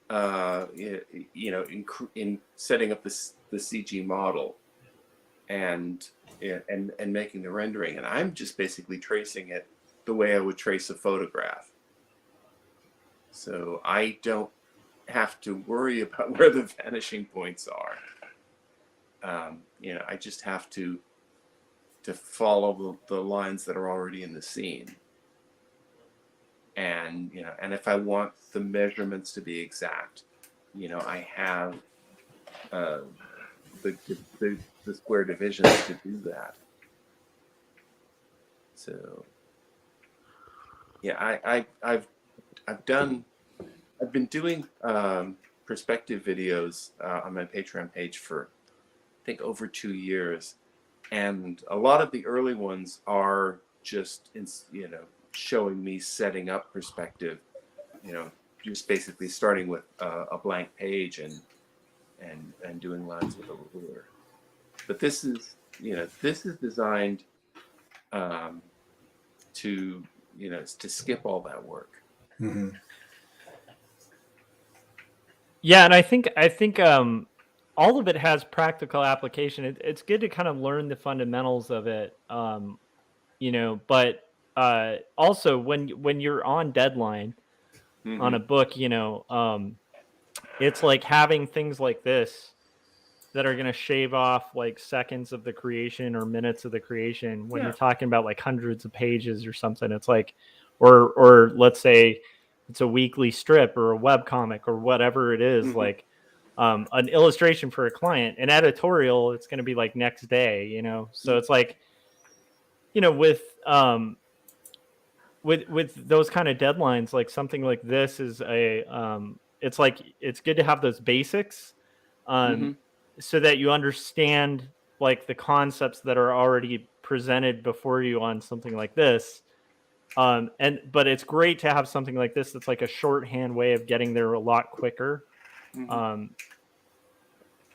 in setting up the CG model and making the rendering, and I'm just basically tracing it the way I would trace a photograph. So I don't have to worry about where the vanishing points are. I just have to follow the lines that are already in the scene. And if I want the measurements to be exact, I have the square divisions to do that. So yeah, I've been doing perspective videos on my Patreon page for I think over 2 years, and a lot of the early ones are just showing me setting up perspective, just basically starting with a blank page and doing lines with a ruler. But this is designed to to skip all that work. Mhm. Yeah, and I think all of it has practical application. It's good to kind of learn the fundamentals of it, but also when you're on deadline on a Mm-hmm. book, it's like having things like this that are going to shave off like seconds of the creation or minutes of the creation when you're Yeah. talking about like hundreds of pages or something. It's like, or let's say it's a weekly strip or a web comic or whatever it is, Mm-hmm. like an illustration for a client, an editorial, it's going to be like next day, so it's like, you know with um with those kind of deadlines, like something like this is it's like it's good to have those basics, Mm-hmm. um so that you understand like the concepts that are already presented before you on something like this, and but it's great to have something like this that's like a shorthand way of getting there a lot quicker. Mm-hmm. um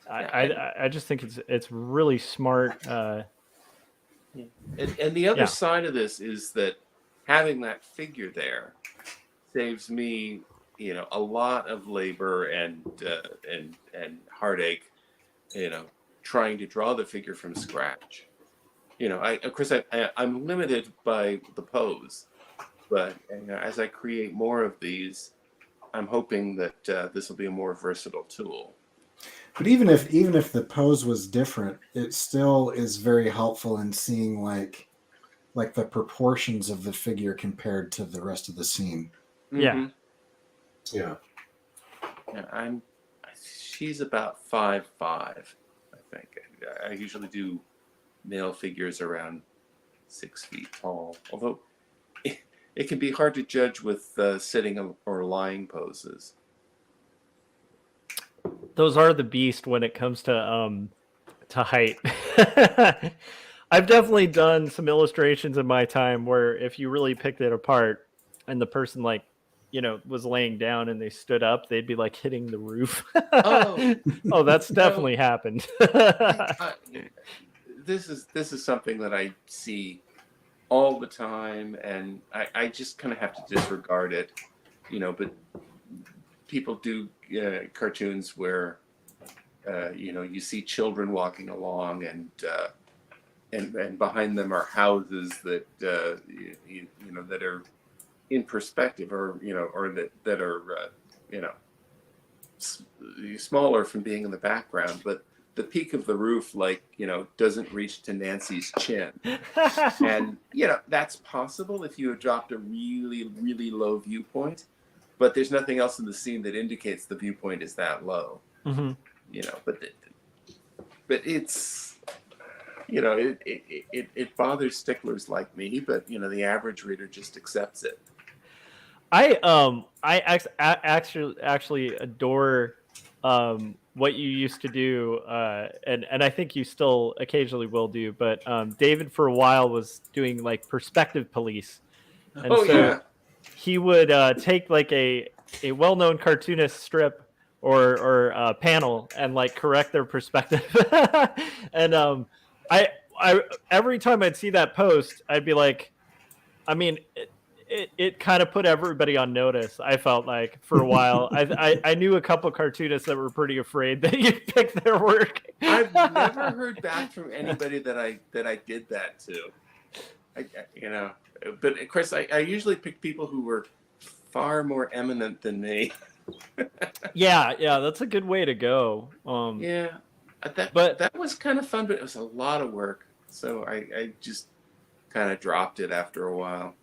Yeah. I just think it's really smart. Yeah. And the other Yeah. side of this is that having that figure there saves me, a lot of labor and heartache, you know, trying to draw the figure from scratch. Of course, I'm limited by the pose, but as I create more of these, I'm hoping that this will be a more versatile tool. But even if the pose was different, it still is very helpful in seeing like the proportions of the figure compared to the rest of the scene. Yeah. Mm-hmm. Yeah. Yeah, she's about 5'5", I think. I usually do male figures around 6 feet tall, although it can be hard to judge with sitting or lying poses. Those are the beast when it comes to height. I've definitely done some illustrations in my time where if you really picked it apart and the person like, was laying down and they stood up, they'd be like hitting the roof. Oh Oh, that's no! definitely happened. This is something that I see all the time, and I just kind of have to disregard it, But people do cartoons where you see children walking along, and behind them are houses that that are in perspective, or that are smaller from being in the background, but the peak of the roof doesn't reach to Nancy's chin. And that's possible if you adopt a really, really low viewpoint, but there's nothing else in the scene that indicates the viewpoint is that low. Mm-hmm. But it's it bothers sticklers like me, but the average reader just accepts it. I actually adore what you used to do, and I think you still occasionally will do. But David for a while was doing like perspective police, and so he would take like a well-known cartoonist strip or panel and like correct their perspective. And I every time I'd see that post, I'd be like, I mean. It kind of put everybody on notice. I felt like for a while, I knew a couple cartoonists that were pretty afraid that you'd pick their work. I've never heard back from anybody that I did that to. But of course, I usually pick people who were far more eminent than me. Yeah, that's a good way to go. That was kind of fun, but it was a lot of work, so I just kind of dropped it after a while.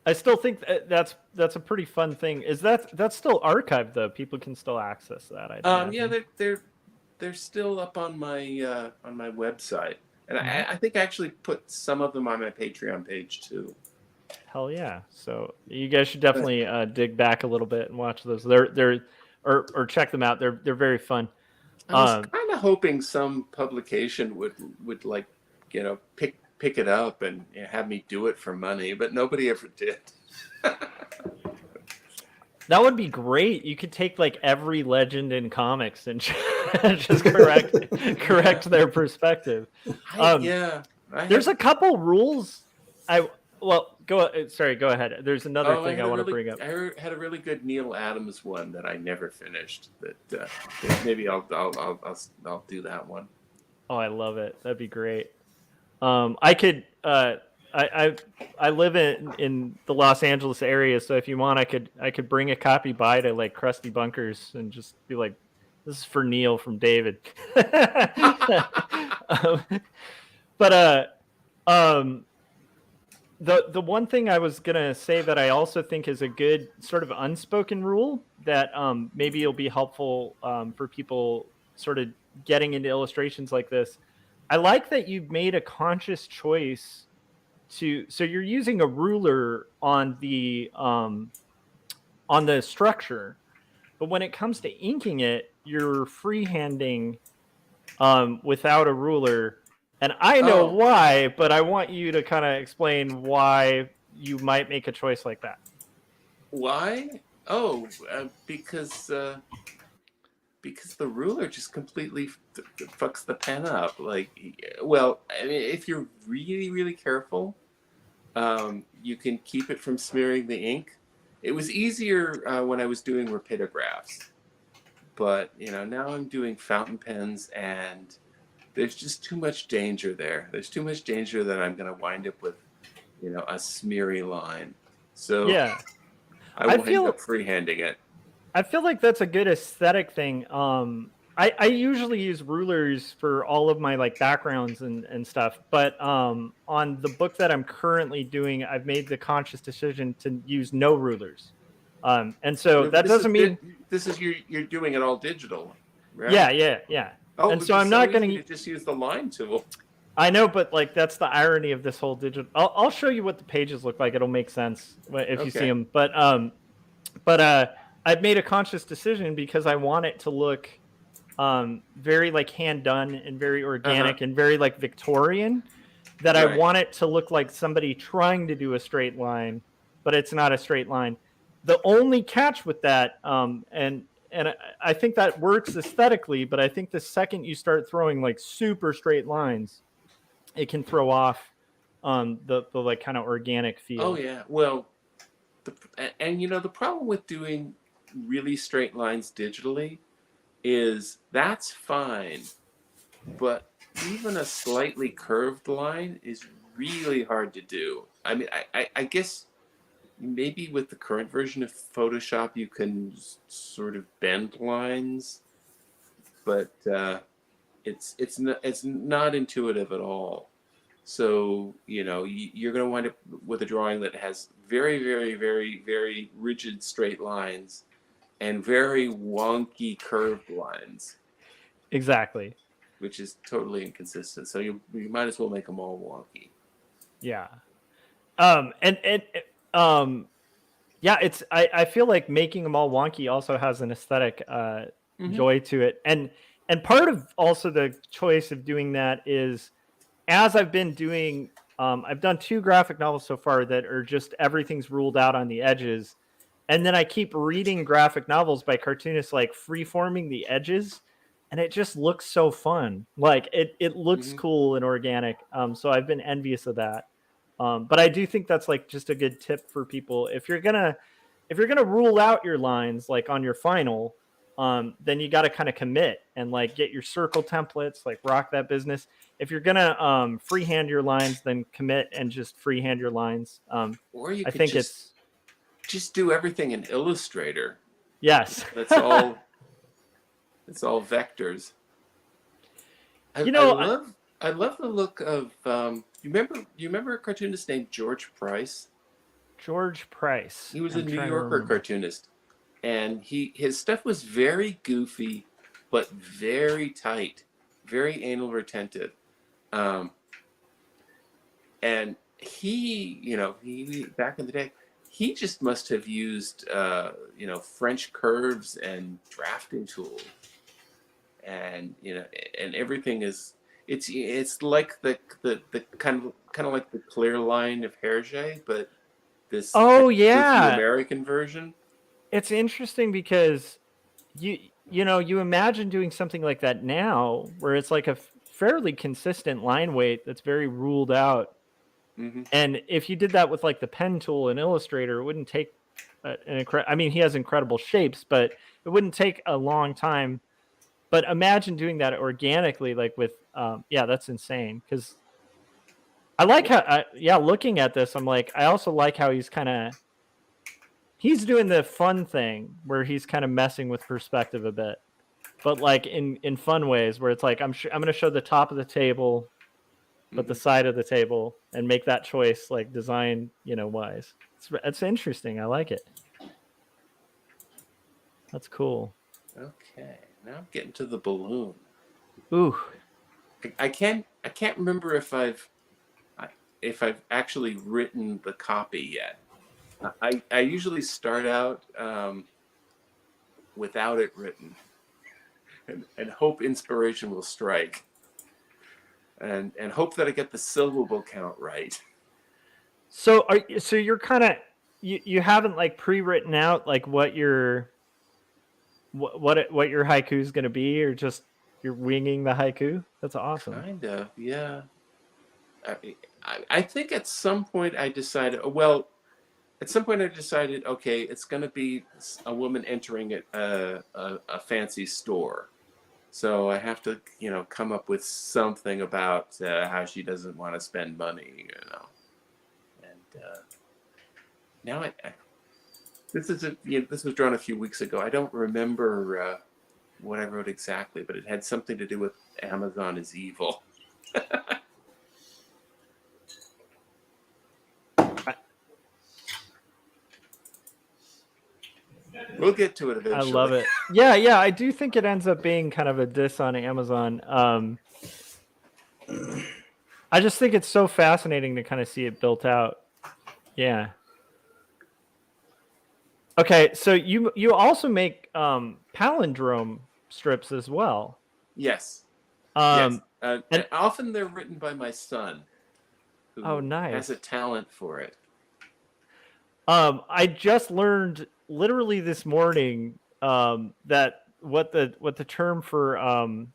I still think that's a pretty fun thing. Is that's still archived though? People can still access that. They're still up on my website, and I think I actually put some of them on my Patreon page too. Hell yeah! So you guys should definitely dig back a little bit and watch those. They're or check them out. They're very fun. I was kind of hoping some publication would like pick it up and have me do it for money, but nobody ever did. That would be great. You could take like every legend in comics and just correct their perspective. There's a couple rules. Go ahead. There's another thing I want to bring up. I had a really good Neil Adams one that I never finished. That maybe I'll do that one. Oh, I love it. That'd be great. I could. I live in the Los Angeles area, so if you want, I could bring a copy by to like Krusty Bunkers and just be like, "This is for Neil from David." The one thing I was gonna say that I also think is a good sort of unspoken rule that maybe it'll be helpful for people sort of getting into illustrations like this. I like that you've made a conscious choice so you're using a ruler on the structure, but when it comes to inking it, you're freehanding without a ruler. And I know why, but I want you to kind of explain why you might make a choice like that. Why? Because the ruler just completely fucks the pen up. If you're really, really careful, you can keep it from smearing the ink. It was easier when I was doing rapidographs, but now I'm doing fountain pens, and there's just too much danger there. There's too much danger that I'm going to wind up with, a smeary line. So yeah, I will end up freehanding it. I feel like that's a good aesthetic thing. I usually use rulers for all of my like backgrounds and stuff, but on the book that I'm currently doing, I've made the conscious decision to use no rulers. And so that doesn't mean you're doing it all digital, right? Yeah. And so I'm not going to just use the line tool. I know, but like that's the irony of this whole digital. I'll show you what the pages look like. It'll make sense if you see them. But I've made a conscious decision because I want it to look very like hand done and very organic and very like Victorian. That I want it to look like somebody trying to do a straight line, but it's not a straight line. The only catch with that, and I think that works aesthetically, but I think the second you start throwing like super straight lines, it can throw off the like kind of organic feel. Oh yeah, well, the problem with doing really straight lines digitally is that's fine, but even a slightly curved line is really hard to do. I mean, I guess maybe with the current version of Photoshop you can sort of bend lines, but it's not intuitive at all. So you're going to wind up with a drawing that has very, very, very, very rigid straight lines and very wonky curved lines, Exactly. which is totally inconsistent. So you might as well make them all wonky. Yeah. And yeah, I feel like making them all wonky also has an aesthetic joy to it. And part of also the choice of doing that is, as I've been doing, I've done 2 graphic novels so far that are just everything's ruled out on the edges. And then I keep reading graphic novels by cartoonists like freeforming the edges, and it just looks so fun. Like it looks cool and organic. So I've been envious of that. But I do think that's like just a good tip for people. If you're gonna rule out your lines like on your final, then you got to kind of commit and like get your circle templates, like rock that business. If you're gonna freehand your lines, then commit and just freehand your lines. Or you I could think just do everything in Illustrator. Yes. That's all. It's all vectors. I love the look of. You remember a cartoonist named George Price? George Price. He was a New Yorker cartoonist, and his stuff was very goofy, but very tight, very anal retentive. And he back in the day, he just must have used French curves and drafting tools, and and everything is it's like the kind of like the clear line of Hergé, but this goofy American version. It's interesting because you imagine doing something like that now, where it's like a fairly consistent line weight that's very ruled out. And if you did that with like the pen tool in Illustrator, it wouldn't take I mean, he has incredible shapes, but it wouldn't take a long time. But imagine doing that organically, like with that's insane. Because I like how looking at this, I'm like, I also like how he's doing the fun thing where he's kind of messing with perspective a bit, but like in fun ways, where it's like I'm going to show the top of the table, but the side of the table, and make that choice like design wise. It's interesting. I like it. That's cool. Okay, now I'm getting to the balloon. Ooh, I can't remember if I've actually written the copy yet. I usually start out without it written, and hope inspiration will strike, and hope that I get the syllable count right. So you're kind of you haven't like pre-written out like what your haiku is going to be, or just you're winging the haiku? That's awesome. Kind of, yeah. I think at some point I decided. Well, at some point I decided, okay, it's going to be a woman entering a fancy store. So I have to, come up with something about how she doesn't want to spend money, And now this was drawn a few weeks ago. I don't remember what I wrote exactly, but it had something to do with Amazon is evil. We'll get to it eventually. I love it. Yeah, I do think it ends up being kind of a diss on Amazon. I just think it's so fascinating to kind of see it built out. Yeah. Okay, so you also make palindrome strips as well. Yes. Yes. And often they're written by my son, who nice. has a talent for it. I just learned literally this morning that what the term for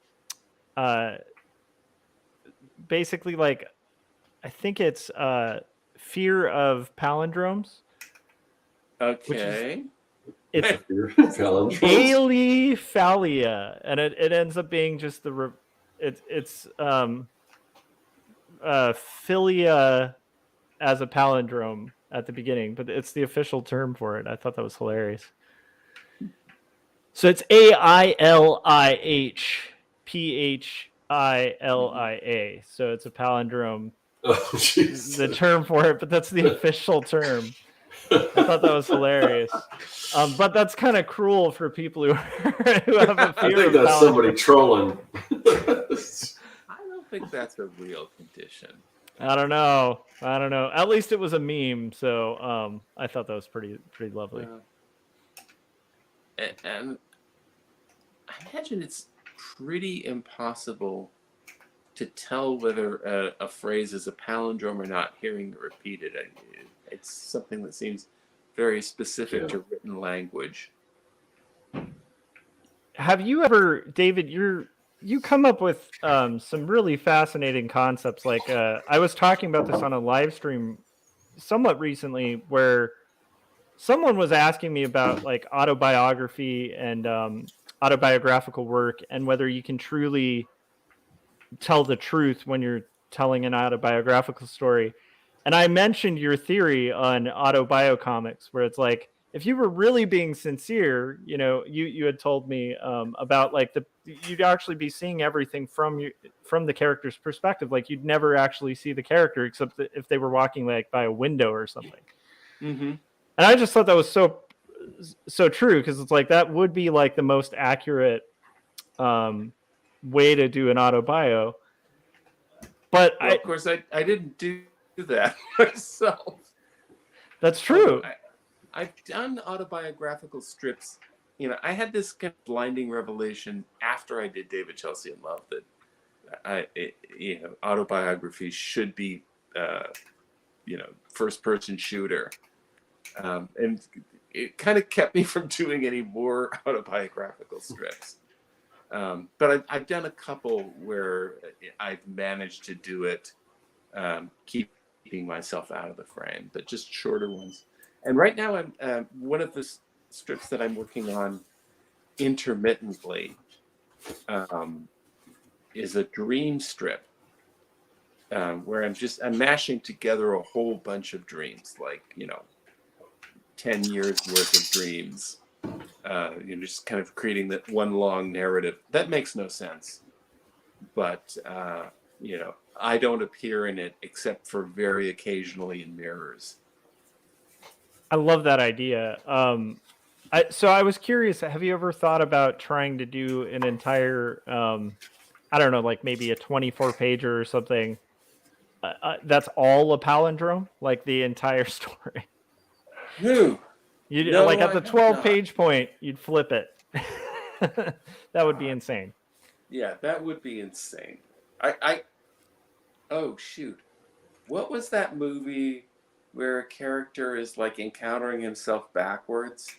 basically, like, I think it's fear of palindromes. Okay. it's Palindromes. Alephalia, and it ends up being just it's philia as a palindrome at the beginning, but it's the official term for it. I thought that was hilarious. So it's AILIHPHILIA. So it's a palindrome. Oh, jeez. The term for it, but that's the official term. I thought that was hilarious. But that's kind of cruel for people who have a I fear think of that's somebody palindromes. trolling. I don't think that's a real condition. I don't know. At least it was a meme, so I thought that was pretty lovely. And I imagine it's pretty impossible to tell whether a phrase is a palindrome or not, hearing it repeated. It's something that seems very specific to written language. Have you ever, David, you come up with some really fascinating concepts. Like I was talking about this on a live stream somewhat recently, where someone was asking me about like autobiography and autobiographical work, and whether you can truly tell the truth when you're telling an autobiographical story. And I mentioned your theory on autobiocomics, where it's like, if you were really being sincere, you had told me about like you'd actually be seeing everything from the character's perspective. Like you'd never actually see the character except if they were walking like by a window or something. Mm-hmm. And I just thought that was so true, because it's like that would be like the most accurate way to do an autobio. But well, of course, I didn't do that myself. That's true. I've done autobiographical strips. I had this kind of blinding revelation after I did David Chelsea in Love that autobiography should be first person shooter, and it kind of kept me from doing any more autobiographical strips. But I've done a couple where I've managed to do it, keeping myself out of the frame, but just shorter ones. And right now, I'm one of the strips that I'm working on intermittently is a dream strip, where I'm mashing together a whole bunch of dreams, like 10 years worth of dreams. Just kind of creating that one long narrative that makes no sense, but I don't appear in it except for very occasionally in mirrors. I love that idea. So I was curious, have you ever thought about trying to do an entire I don't know, like maybe a 24-pager or something that's all a palindrome, like the entire story? No, like at the 12-page point, you'd flip it. That would be insane. Yeah, that would be insane. Oh shoot, what was that movie where a character is like encountering himself backwards?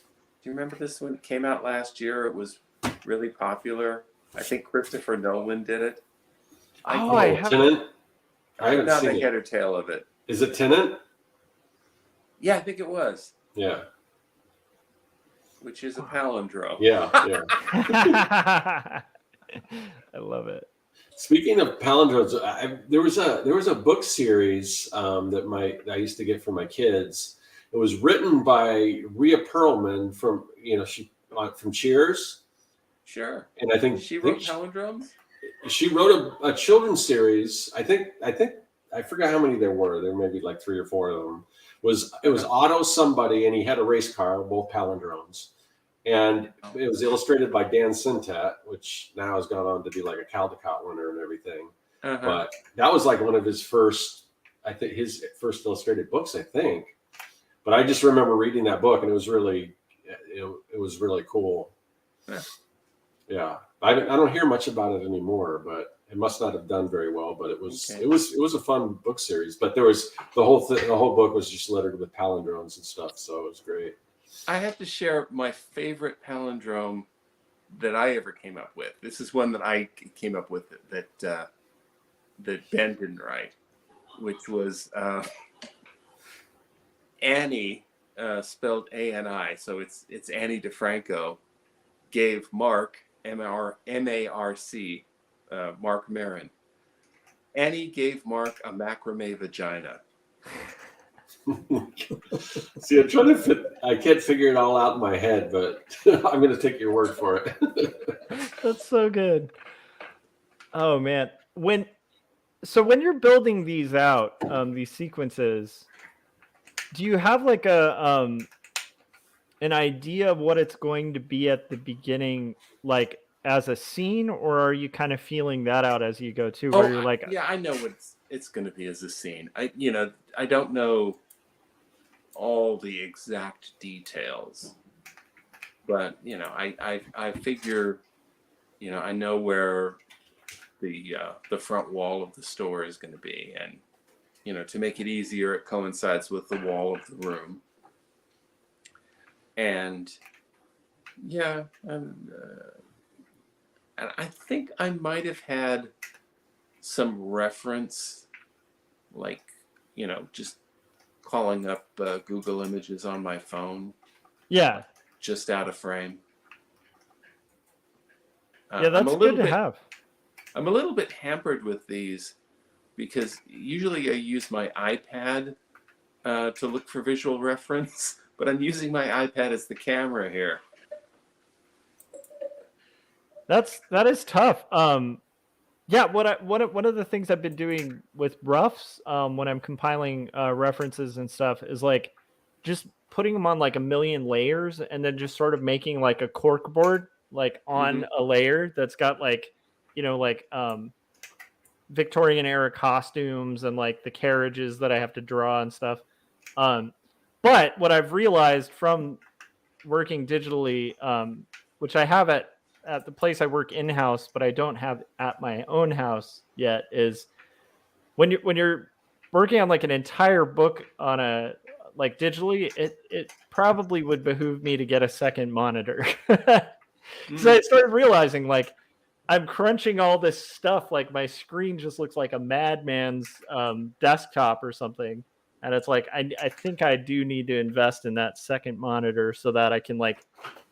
Do you remember this one? It came out last year. It was really popular. I think Christopher Nolan did it. Tenant? I haven't not seen the it. head or tail of it. Is it Tenant? Yeah, I think it was. Yeah. Which is a palindrome. Yeah. I love it. Speaking of palindromes, there was a book series that I used to get for my kids. It was written by Rhea Perlman from from Cheers. Sure. And I think she wrote palindromes. She wrote a children's series. I think I forgot how many there were. There may be like 3 or 4 of them. It was Otto somebody, and he had a race car, both palindromes. And it was illustrated by Dan Sintat, which now has gone on to be like a Caldecott winner and everything. Uh-huh. But that was like one of his first illustrated books, I think. But I just remember reading that book, and it was really cool. Yeah. I don't hear much about it anymore, but it must not have done very well. But it was a fun book series. But there was the whole book was just littered with palindromes and stuff, so it was great. I have to share my favorite palindrome that I ever came up with. This is one that I came up with that Ben didn't write, which was Annie spelled A-N-I, so it's Annie DeFranco, gave Mark, M-A-R-C, Mark Maron. Annie gave Mark a macrame vagina. See, I'm trying to fit. I can't figure it all out in my head, but I'm going to take your word for it. That's so good. Oh man, when you're building these out, these sequences, do you have like a an idea of what it's going to be at the beginning, like as a scene, or are you kind of feeling that out as you go too? Where you're like, yeah, I know what it's going to be as a scene. I don't know all the exact details, but I figure, I know where the front wall of the store is going to be, and to make it easier, it coincides with the wall of the room. And yeah, and I think I might have had some reference, like just calling up Google Images on my phone. yeah, Just out of frame. yeah, that's good to have. I'm a little bit hampered with these because usually I use my iPad to look for visual reference, but I'm using my iPad as the camera here. That is tough. Yeah, one of the things I've been doing with roughs, when I'm compiling references and stuff, is like just putting them on like a million layers, and then just sort of making like a cork board, like on a layer that's got like, Victorian era costumes and like the carriages that I have to draw and stuff. But what I've realized from working digitally, which I have at the place I work in-house, but I don't have at my own house yet, is when you're working on like an entire book on a like digitally, it probably would behoove me to get a second monitor. So I started realizing like I'm crunching all this stuff, like my screen just looks like a madman's desktop or something. And it's like I think I do need to invest in that second monitor so that I can like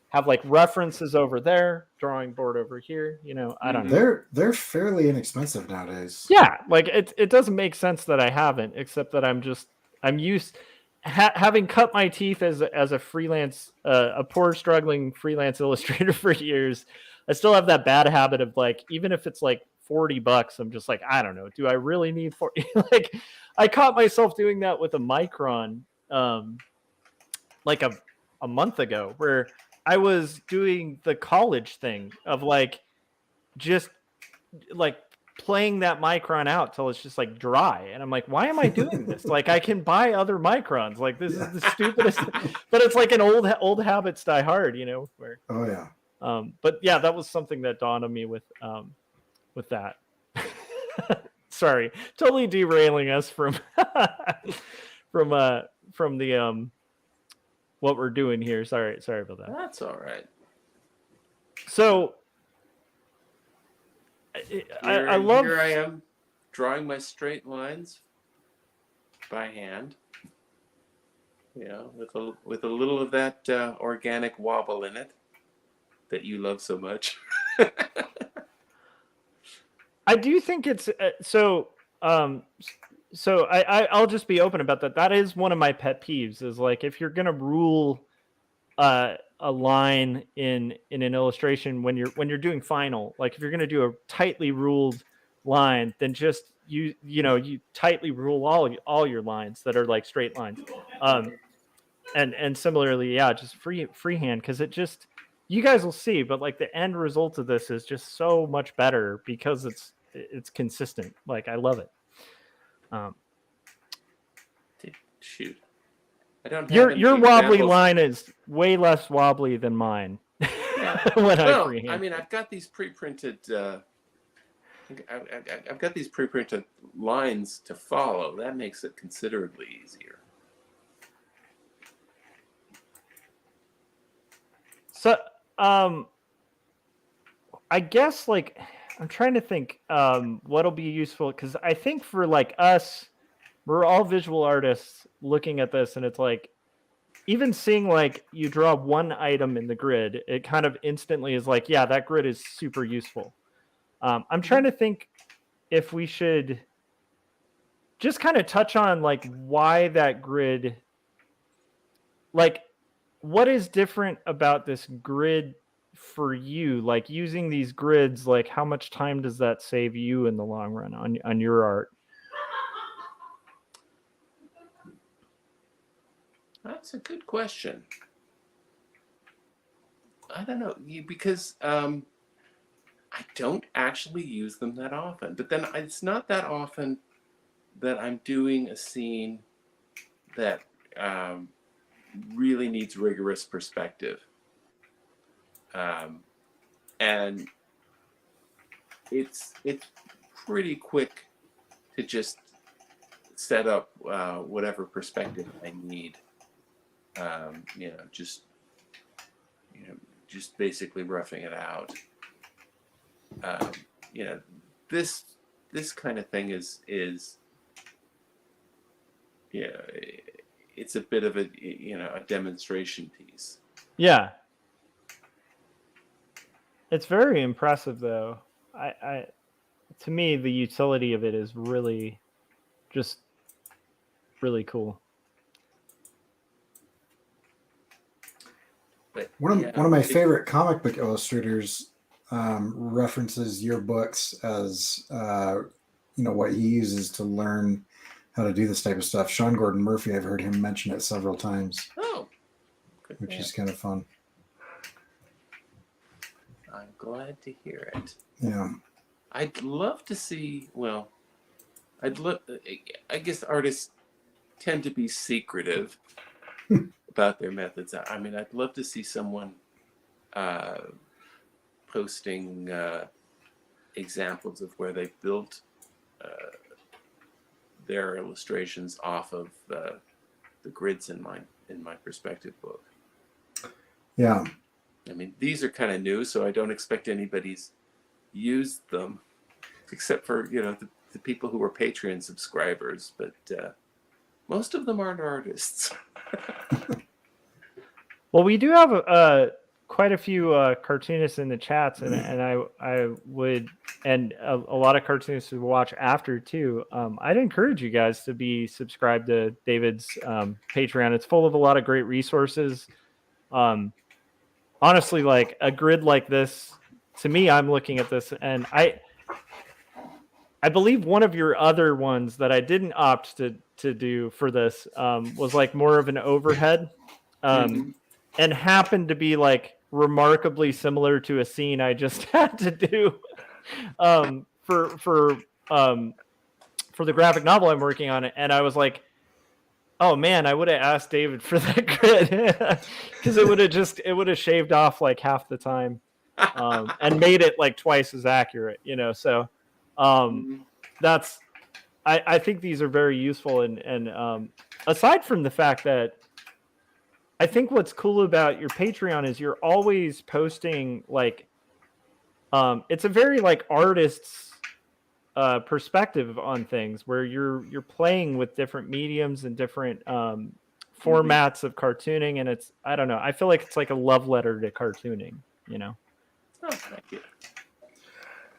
have like references over there, drawing board over here. I don't know. They're fairly inexpensive nowadays. Yeah, like it doesn't make sense that I haven't, except that I'm used having cut my teeth as a freelance, a poor struggling freelance illustrator for years. I still have that bad habit of like, even if it's like $40, I'm just like, I don't know, do I really need 40? Like I caught myself doing that with a Micron, like a month ago, where I was doing the college thing of like just like playing that Micron out till it's just like dry, and I'm like, why am I doing this? Like I can buy other Microns. Like this is the stupidest. But it's like an old habits die hard, where Oh yeah. But yeah, that was something that dawned on me with that. Sorry, totally derailing us from from the what we're doing here. Sorry about that. That's all right. So I love. Here I am, drawing my straight lines by hand. With a little of that organic wobble in it that you love so much. I do think it's so. So I'll just be open about that. That is one of my pet peeves. Is like if you're gonna rule a line in an illustration when you're doing final, like if you're gonna do a tightly ruled line, then just you tightly rule all your lines that are like straight lines. And similarly, yeah, just freehand, because it just, you guys will see, but like the end result of this is just so much better because it's consistent. Like I love it. Shoot, I don't. Your wobbly line is way less wobbly than mine. When I freehand. I mean, I've got these pre-printed. I've got these pre-printed lines to follow. That makes it considerably easier. So, I guess like I'm trying to think what'll be useful, because I think for like us, we're all visual artists looking at this, and it's like, even seeing like you draw one item in the grid, it kind of instantly is like, yeah, that grid is super useful. I'm trying to think if we should just kind of touch on like why that grid, like what is different about this grid for you? Like using these grids, like how much time does that save you in the long run on your art? That's a good question. I don't know, because I don't actually use them that often. But then it's not that often that I'm doing a scene that really needs rigorous perspective. And it's pretty quick to just set up whatever perspective I need. Just basically roughing it out. This kind of thing is it's a bit of a demonstration piece. Yeah, it's very impressive though. I to me the utility of it is really just really cool. But One of my favorite comic book illustrators references your books as what he uses to learn how to do this type of stuff. Sean Gordon Murphy, I've heard him mention it several times. Oh, good which man. is kind of fun. I'm glad to hear it. Yeah. I'd love to see. Well, I guess artists tend to be secretive about their methods. I mean, I'd love to see someone posting examples of where they built their illustrations off of the grids in my perspective book. Yeah. I mean, these are kind of new, so I don't expect anybody's used them, except for the people who are Patreon subscribers. But most of them aren't artists. Well, we do have quite a few cartoonists in the chats, and I would, and a lot of cartoonists who watch after too. I'd encourage you guys to be subscribed to David's Patreon. It's full of a lot of great resources. Honestly, like a grid like this, to me, I'm looking at this, and I believe one of your other ones that I didn't opt to do for this was like more of an overhead. And happened to be like remarkably similar to a scene I just had to do for the graphic novel I'm working on. And I was like, oh man, I would have asked David for that grid because it would have shaved off like half the time and made it like twice as accurate, So that's I think these are very useful and aside from the fact that I think what's cool about your Patreon is you're always posting like, it's a very like artist's perspective on things where you're playing with different mediums and different formats of cartooning, and it's I don't know. I feel like it's like a love letter to cartooning, Oh, thank you.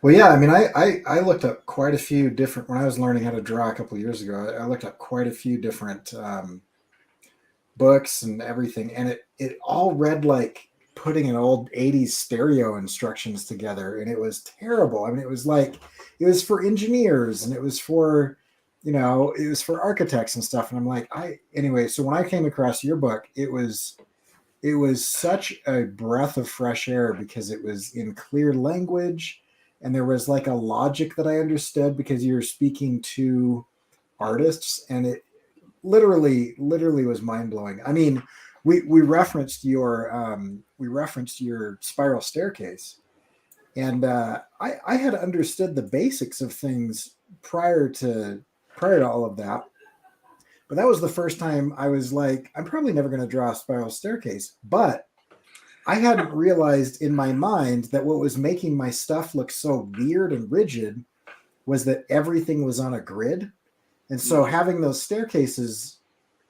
Well, yeah, I mean, I looked up quite a few different when I was learning how to draw a couple of years ago. I looked up quite a few different books and everything, and it all read like putting an old 80s stereo instructions together, and it was terrible. I mean, it was for engineers and it was for architects and stuff, and I'm like, anyway, so when I came across your book, it was such a breath of fresh air because it was in clear language and there was like a logic that I understood because you're speaking to artists, and it literally was mind-blowing. I mean, we referenced your spiral staircase, and I had understood the basics of things prior to all of that, but that was the first time I was like, I'm probably never going to draw a spiral staircase. But I hadn't realized in my mind that what was making my stuff look so weird and rigid was that everything was on a grid. And so having those staircases,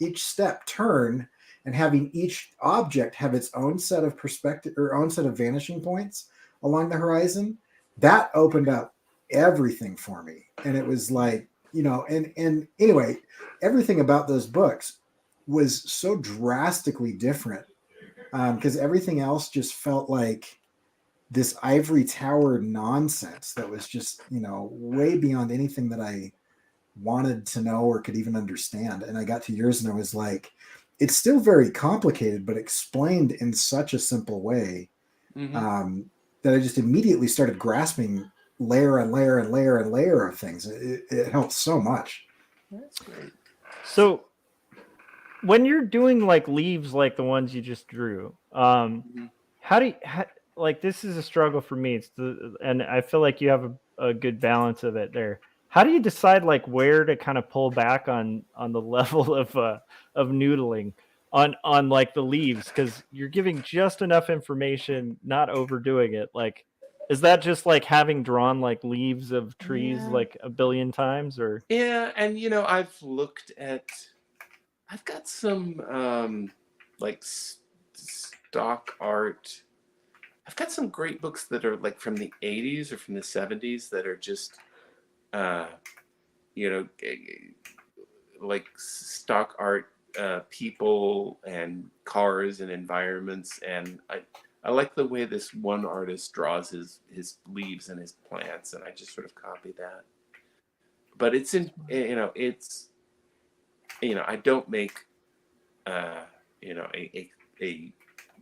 each step turn, and having each object have its own set of perspective or own set of vanishing points along the horizon, that opened up everything for me. And it was like, and anyway, everything about those books was so drastically different, because everything else just felt like this ivory tower nonsense that was just, way beyond anything that I wanted to know or could even understand. And I got to yours and I was like, it's still very complicated, but explained in such a simple way, that I just immediately started grasping layer and layer and layer and layer of things. It helped so much. That's great. So when you're doing like leaves like the ones you just drew, how do you like, this is a struggle for me. And I feel like you have a good balance of it there. How do you decide like where to kind of pull back on the level of noodling on like the leaves? Because you're giving just enough information, not overdoing it. Like, is that just like having drawn like leaves of trees like a billion times, or? Yeah, and I've got some like stock art. I've got some great books that are like from the 80s or from the 70s that are just like stock art, people and cars and environments, and I like the way this one artist draws his leaves and his plants, and I just sort of copy that. But it's I don't make a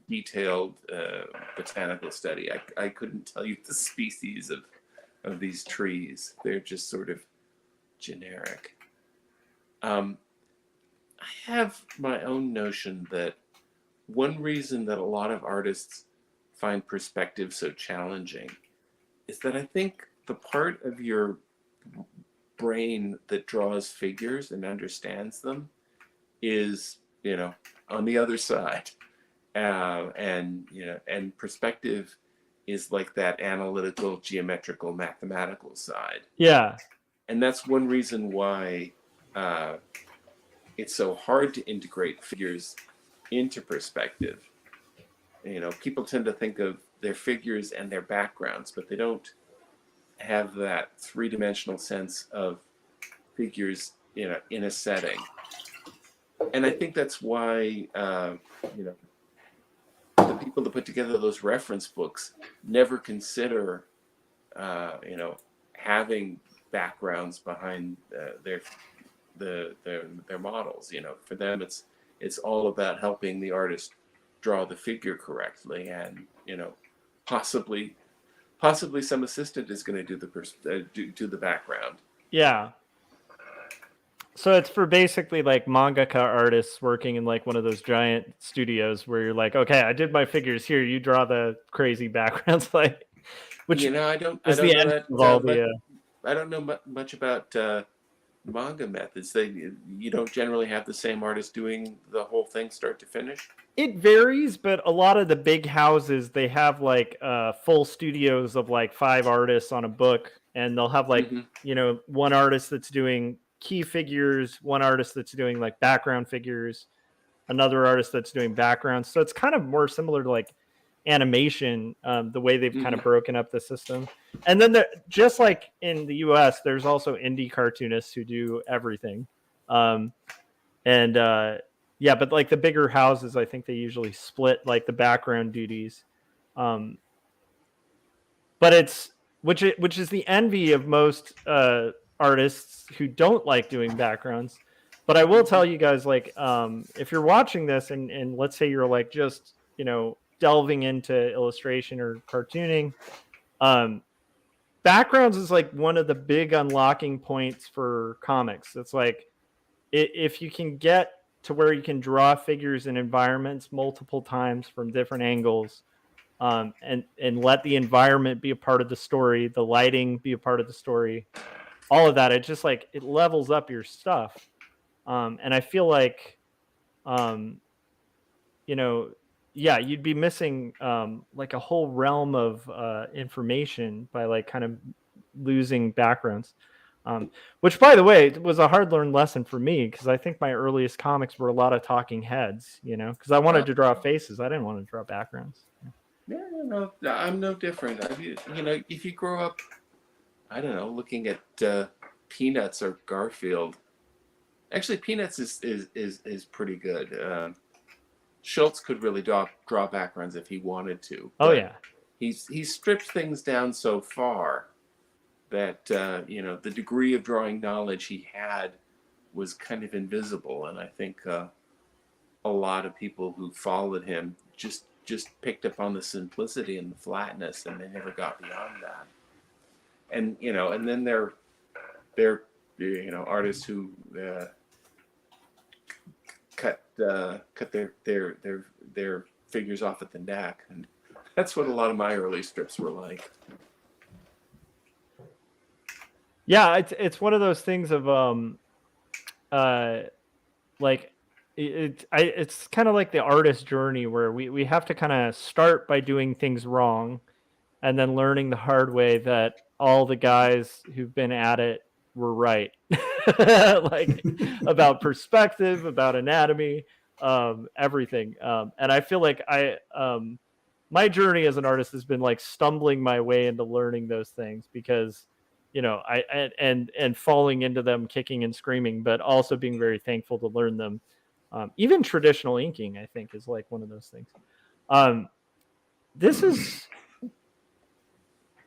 detailed botanical study. I couldn't tell you the species of these trees. They're just sort of generic. I have my own notion that one reason that a lot of artists find perspective so challenging is that I think the part of your brain that draws figures and understands them is, on the other side. And perspective is like that analytical, geometrical, mathematical side. Yeah. And that's one reason why it's so hard to integrate figures into perspective. People tend to think of their figures and their backgrounds, but they don't have that three-dimensional sense of figures, in a setting. And I think that's why, the people that put together those reference books never consider, having backgrounds behind their models. For them, it's all about helping the artist draw the figure correctly, and possibly some assistant is going to do the background. Yeah. So it's for basically like mangaka artists working in like one of those giant studios where you're like, okay, I did my figures here. You draw the crazy backgrounds, like, which I don't know much about manga methods. You don't generally have the same artist doing the whole thing start to finish. It varies, but a lot of the big houses, they have like full studios of like 5 artists on a book, and they'll have like one artist that's doing key figures, one artist that's doing like background figures, another artist that's doing backgrounds. So it's kind of more similar to like animation, the way they've kind of broken up the system. And then just like in the US, there's also indie cartoonists who do everything. But like the bigger houses, I think they usually split like the background duties. But it's which is the envy of most artists who don't like doing backgrounds. But I will tell you guys, like, if you're watching this and let's say you're like just delving into illustration or cartooning, backgrounds is like one of the big unlocking points for comics. It's like if you can get to where you can draw figures and environments multiple times from different angles, and let the environment be a part of the story, the lighting be a part of the story, all of that, it just like it levels up your stuff. And I feel like you'd be missing like a whole realm of information by like kind of losing backgrounds. Which, by the way, was a hard learned lesson for me because I think my earliest comics were a lot of talking heads, because I wanted to draw faces. I didn't want to draw backgrounds. Yeah, no, I'm no different. If you grow up, I don't know, looking at Peanuts or Garfield. Actually, Peanuts is pretty good. Schultz could really draw backgrounds if he wanted to. Oh yeah, he's stripped things down so far that the degree of drawing knowledge he had was kind of invisible, and I think a lot of people who followed him just picked up on the simplicity and the flatness, and they never got beyond that. And and then they're artists who cut their figures off at the neck, and that's what a lot of my early strips were like. Yeah, it's one of those things of like it's kind of like the artist journey where we have to kind of start by doing things wrong and then learning the hard way that all the guys who've been at it were right. Like about perspective, about anatomy, everything. And I feel like my journey as an artist has been like stumbling my way into learning those things because and falling into them, kicking and screaming, but also being very thankful to learn them. Even traditional inking, I think, is like one of those things. This is,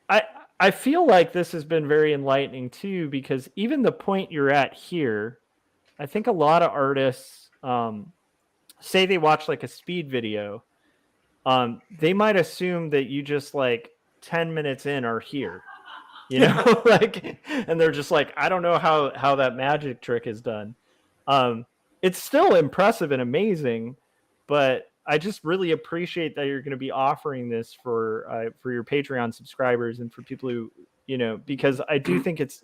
I feel like this has been very enlightening too, because even the point you're at here, I think a lot of artists, say they watch like a speed video, they might assume that you just like 10 minutes in are here. Like, and they're just like, I don't know how that magic trick is done. It's still impressive and amazing, but I just really appreciate that you're going to be offering this for your Patreon subscribers and for people who, because I do think it's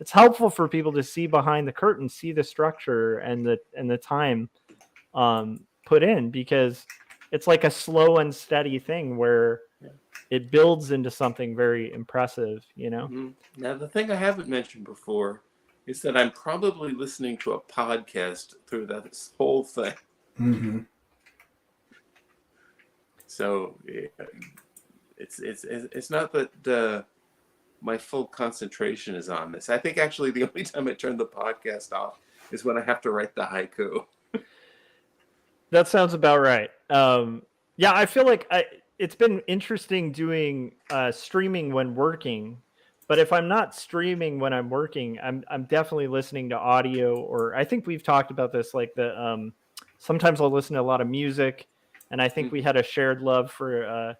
helpful for people to see behind the curtain, see the structure and the time put in, because it's like a slow and steady thing where it builds into something very impressive, Mm-hmm. Now, the thing I haven't mentioned before is that I'm probably listening to a podcast through this whole thing. Mm-hmm. So it's not that my full concentration is on this. I think actually the only time I turn the podcast off is when I have to write the haiku. That sounds about right. Yeah, I feel like it's been interesting doing streaming when working, but if I'm not streaming when I'm working, I'm definitely listening to audio, or I think we've talked about this, like sometimes I'll listen to a lot of music, and I think we had a shared love for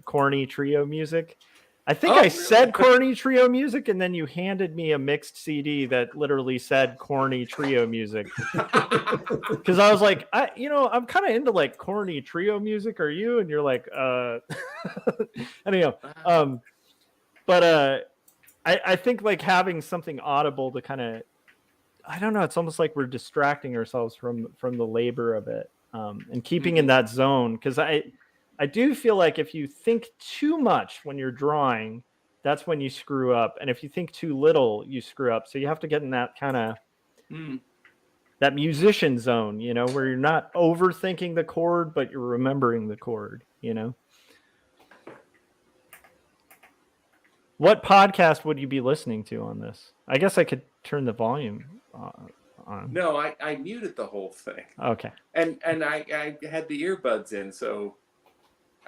corny trio music. I think I said corny trio music, and then you handed me a mixed CD that literally said corny trio music. Because I was like, I'm kind of into like corny trio music. Are you? And you're like, anyhow. But I think like having something audible to kind of, I don't know, it's almost like we're distracting ourselves from the labor of it, and keeping in that zone. Because I do feel like if you think too much when you're drawing, that's when you screw up. And if you think too little, you screw up. So you have to get in that kind of that musician zone, where you're not overthinking the chord, but you're remembering the chord, What podcast would you be listening to on this? I guess I could turn the volume on. No, I muted the whole thing. Okay. And I had the earbuds in, so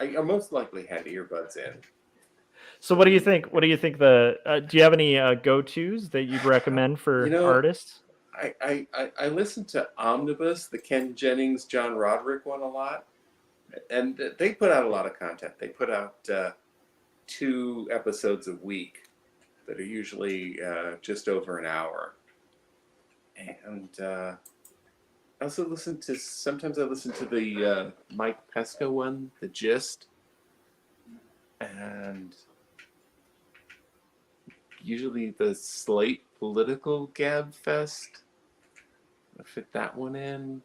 I most likely had earbuds in. So what do you think? What do you think do you have any go-tos that you'd recommend for artists? I listened to Omnibus, the Ken Jennings, John Roderick one a lot. And they put out a lot of content. They put out 2 episodes a week that are usually just over an hour. And sometimes I listen to the Mike Pesca one, The Gist. And usually the Slate Political Gab Fest. I fit that one in.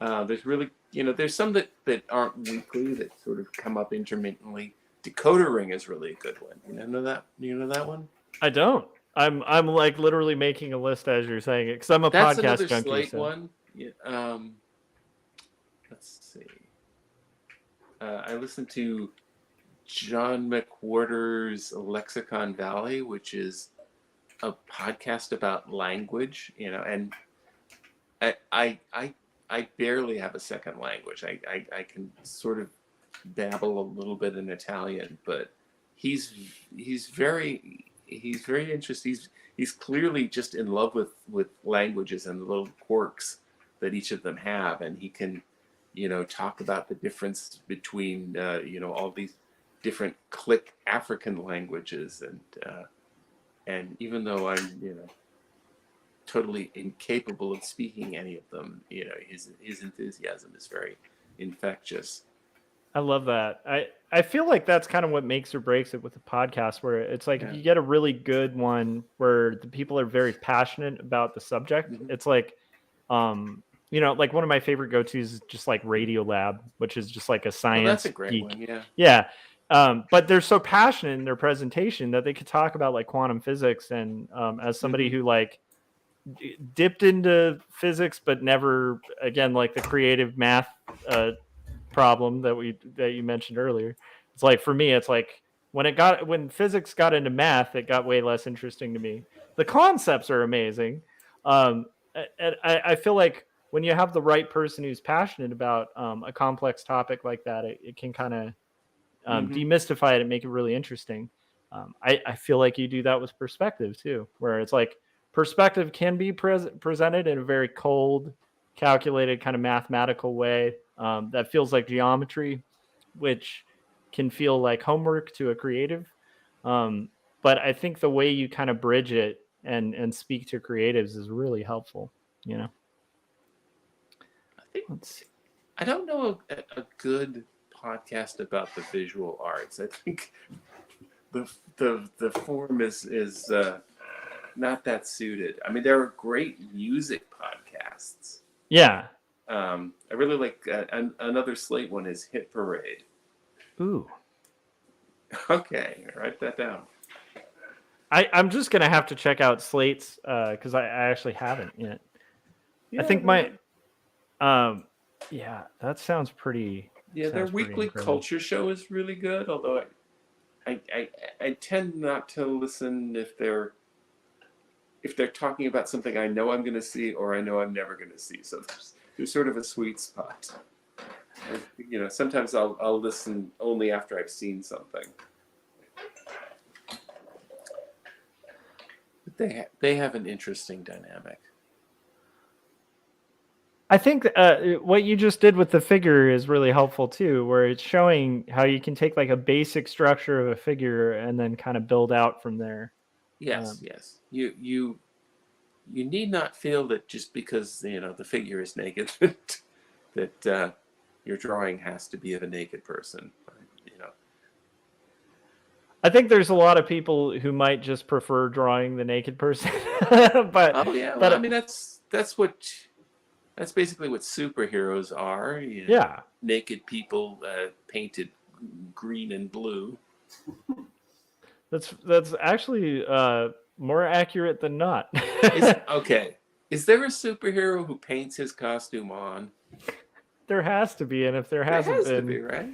There's really, there's some that aren't weekly that sort of come up intermittently. Decoder Ring is really a good one. You know that one? I don't. I'm like literally making a list as you're saying it because I'm a That's podcast another junkie. Slate So. one. Yeah, let's see. I listened to John McWhorter's Lexicon Valley, which is a podcast about language, and I barely have a second language. I can sort of babble a little bit in Italian, but he's very interesting. He's clearly just in love with languages and the little quirks that each of them have, and he can talk about the difference between all these different click African languages, and even though I'm totally incapable of speaking any of them, his enthusiasm is very infectious. I love that. I feel like that's kind of what makes or breaks it with a podcast, where it's like if you get a really good one where the people are very passionate about the subject, it's like like one of my favorite go-tos is just like Radiolab, which is just like a science that's a great geek. one. Yeah. But they're so passionate in their presentation that they could talk about like quantum physics. And as somebody who like dipped into physics, but never again, like the creative math problem that you mentioned earlier, it's like for me, it's like when physics got into math, it got way less interesting to me. The concepts are amazing. And I feel like when you have the right person who's passionate about a complex topic like that, it can kind of demystify it and make it really interesting. I feel like you do that with perspective too, where it's like perspective can be presented in a very cold, calculated kind of mathematical way that feels like geometry, which can feel like homework to a creative. But I think the way you kind of bridge it and speak to creatives is really helpful. I don't know a good podcast about the visual arts. I think the form is not that suited. I mean, there are great music podcasts. Yeah. I really like another Slate one is Hit Parade. Ooh. Okay, write that down. I'm just gonna have to check out Slate's because I actually haven't yet. I think that sounds pretty. Yeah, their weekly culture show is really good. Although I tend not to listen if they're talking about something I know I'm going to see or I know I'm never going to see. So there's sort of a sweet spot. Sometimes I'll listen only after I've seen something. But they have an interesting dynamic. I think what you just did with the figure is really helpful too, where it's showing how you can take like a basic structure of a figure and then kind of build out from there. Yes. You need not feel that just because the figure is naked that your drawing has to be of a naked person. I think there's a lot of people who might just prefer drawing the naked person. But I mean that's basically what superheroes are. Yeah. Naked people painted green and blue. That's actually more accurate than not. Okay. Is there a superhero who paints his costume on? There has to be, and if there hasn't been, to be, right?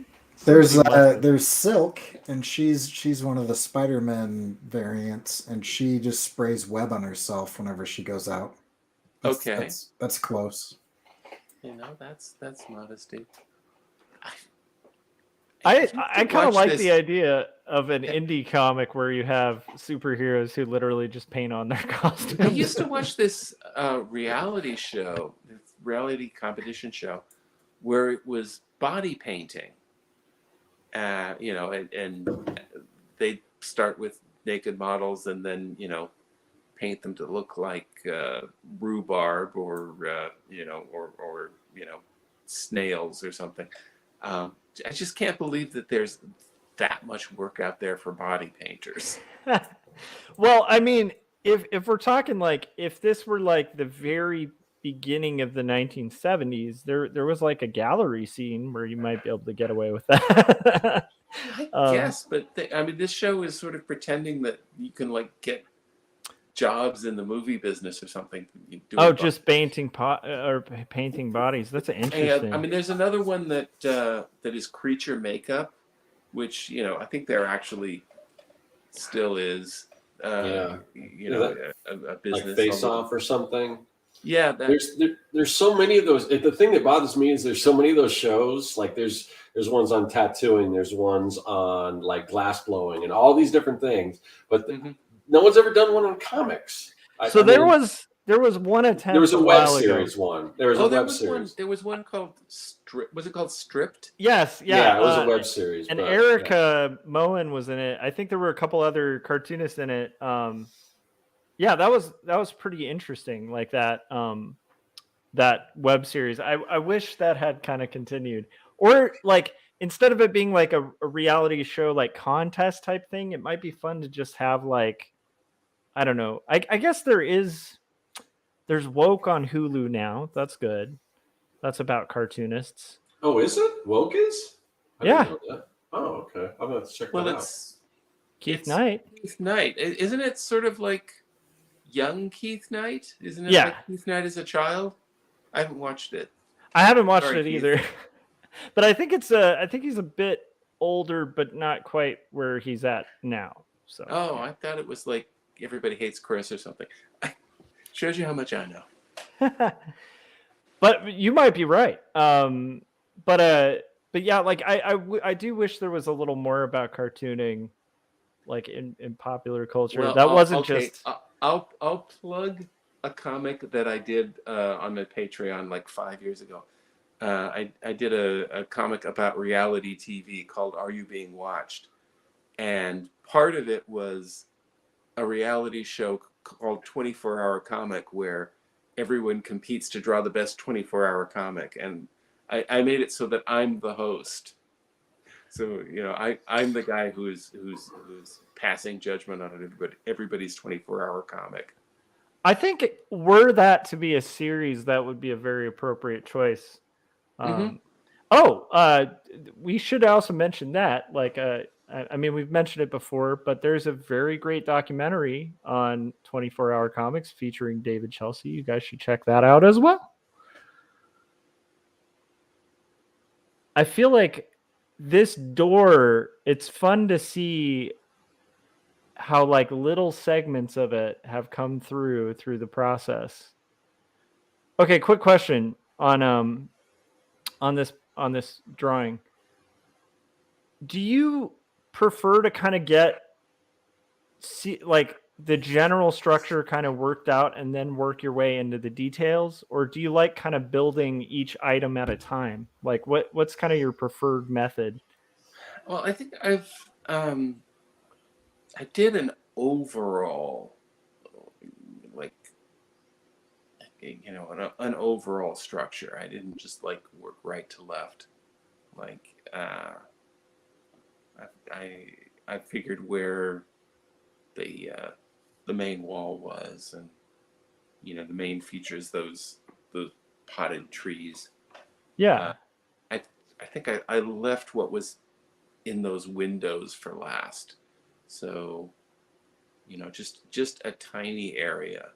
There's Silk, and she's one of the Spider-Man variants, and she just sprays web on herself whenever she goes out. That's close. That's modesty. I kind of like the idea of an indie comic where you have superheroes who literally just paint on their costumes. I used to watch this reality competition show, where it was body painting. And they start with naked models and then paint them to look like rhubarb or snails or something. I just can't believe that there's that much work out there for body painters. Well, I mean, if we're talking like if this were like the very beginning of the 1970s, there was like a gallery scene where you might be able to get away with that. I guess, but this show is sort of pretending that you can like get jobs in the movie business or something. Oh, just painting or painting bodies. That's interesting. I mean, there's another one that that is creature makeup, which I think there actually still is. Yeah. A business like Face Off or something. Yeah, there's so many of those. The thing that bothers me is there's so many of those shows. Like there's ones on tattooing, there's ones on like glass blowing, and all these different things. But no one's ever done one on comics. So there was one attempt. There was a web series one. There was a web series. There was one called Was it called Stripped? Yes, yeah. Yeah, it was a web series. And Erica Moen was in it. I think there were a couple other cartoonists in it. Yeah, that was pretty interesting. Like that web series. I wish that had kind of continued, or like instead of it being like a reality show like contest type thing, it might be fun to just have like, I don't know. I guess there's Woke on Hulu now. That's good. That's about cartoonists. Oh, is it? Woke is? Yeah. Didn't know that. Oh, okay. I'm gonna check that out. It's Keith Knight. Keith Knight. Isn't it sort of like young Keith Knight? Isn't it like Keith Knight as a child? I haven't watched it. I haven't watched it either. But I think he's a bit older, but not quite where he's at now. So I thought it was like Everybody Hates Chris or something. Shows you how much I know. But you might be right. But yeah, like I do wish there was a little more about cartooning, like in popular culture. Well, that wasn't okay. just. I'll plug a comic that I did on my Patreon like 5 years ago. I did a comic about reality TV called Are You Being Watched? And part of it was a reality show called 24-Hour Comic where everyone competes to draw the best 24-hour comic. And I made it so that I'm the host. So, I'm the guy who's passing judgment on everybody's 24-hour comic. I think were that to be a series, that would be a very appropriate choice. We should also mention that, like, I mean, we've mentioned it before, but there's a very great documentary on 24-Hour Comics featuring David Chelsea. You guys should check that out as well. I feel like this door, it's fun to see how like little segments of it have come through the process. Okay, quick question on this drawing. Do you prefer to kind of see like the general structure kind of worked out and then work your way into the details, or do you like kind of building each item at a time? Like what's kind of your preferred method? Well, I think I did an overall, like, an overall structure. I didn't just like work right to left. Like, I figured where the main wall was, and the main features, those potted trees. Yeah. I think I left what was in those windows for last. So, just a tiny area.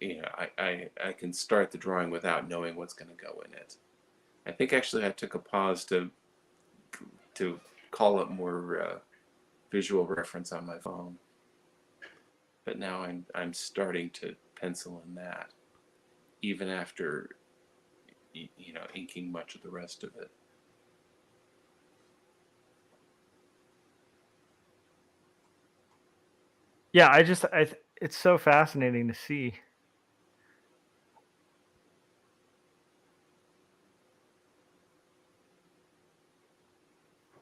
I can start the drawing without knowing what's going to go in it. I think actually I took a pause to call up more visual reference on my phone. But now I'm starting to pencil in that, even after inking much of the rest of it. Yeah, it's so fascinating to see.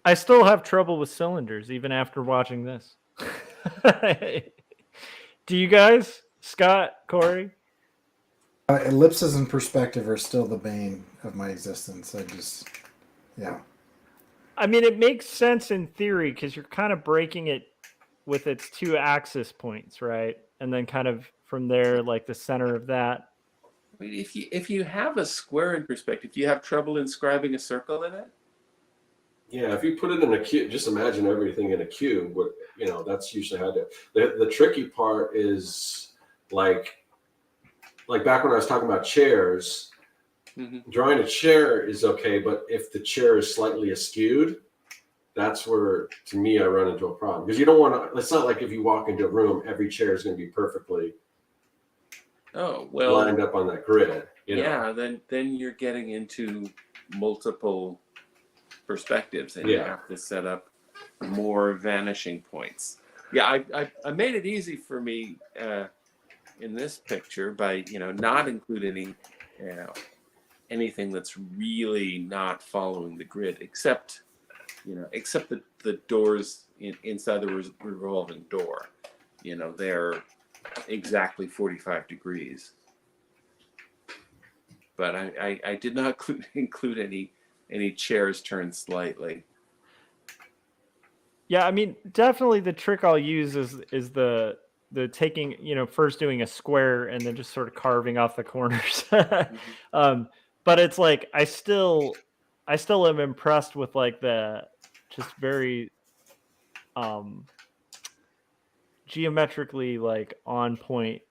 I still have trouble with cylinders even after watching this. Do you guys, Scott, Corey? Ellipses and perspective are still the bane of my existence. Yeah. I mean, it makes sense in theory because you're kind of breaking it with its two axis points, right? And then kind of from there, like the center of that. I mean, if you have a square in perspective, do you have trouble inscribing a circle in it? Yeah, if you put it in a cube, just imagine everything in a cube. What that's usually how to. The tricky part is like back when I was talking about chairs. Mm-hmm. Drawing a chair is okay, but if the chair is slightly askewed, that's where, to me, I run into a problem, because you don't want to. It's not like if you walk into a room, every chair is going to be perfectly lined up on that grid. Yeah, then you're getting into multiple perspectives, and you have to set up more vanishing points. Yeah, I made it easy for me in this picture by not including anything that's really not following the grid, except the doors inside the revolving door. They're exactly 45 degrees. But I did not include any chairs turned slightly. Yeah, I mean, definitely the trick I'll use is the taking, first doing a square and then just sort of carving off the corners. But it's like I still am impressed with like the just very geometrically like on point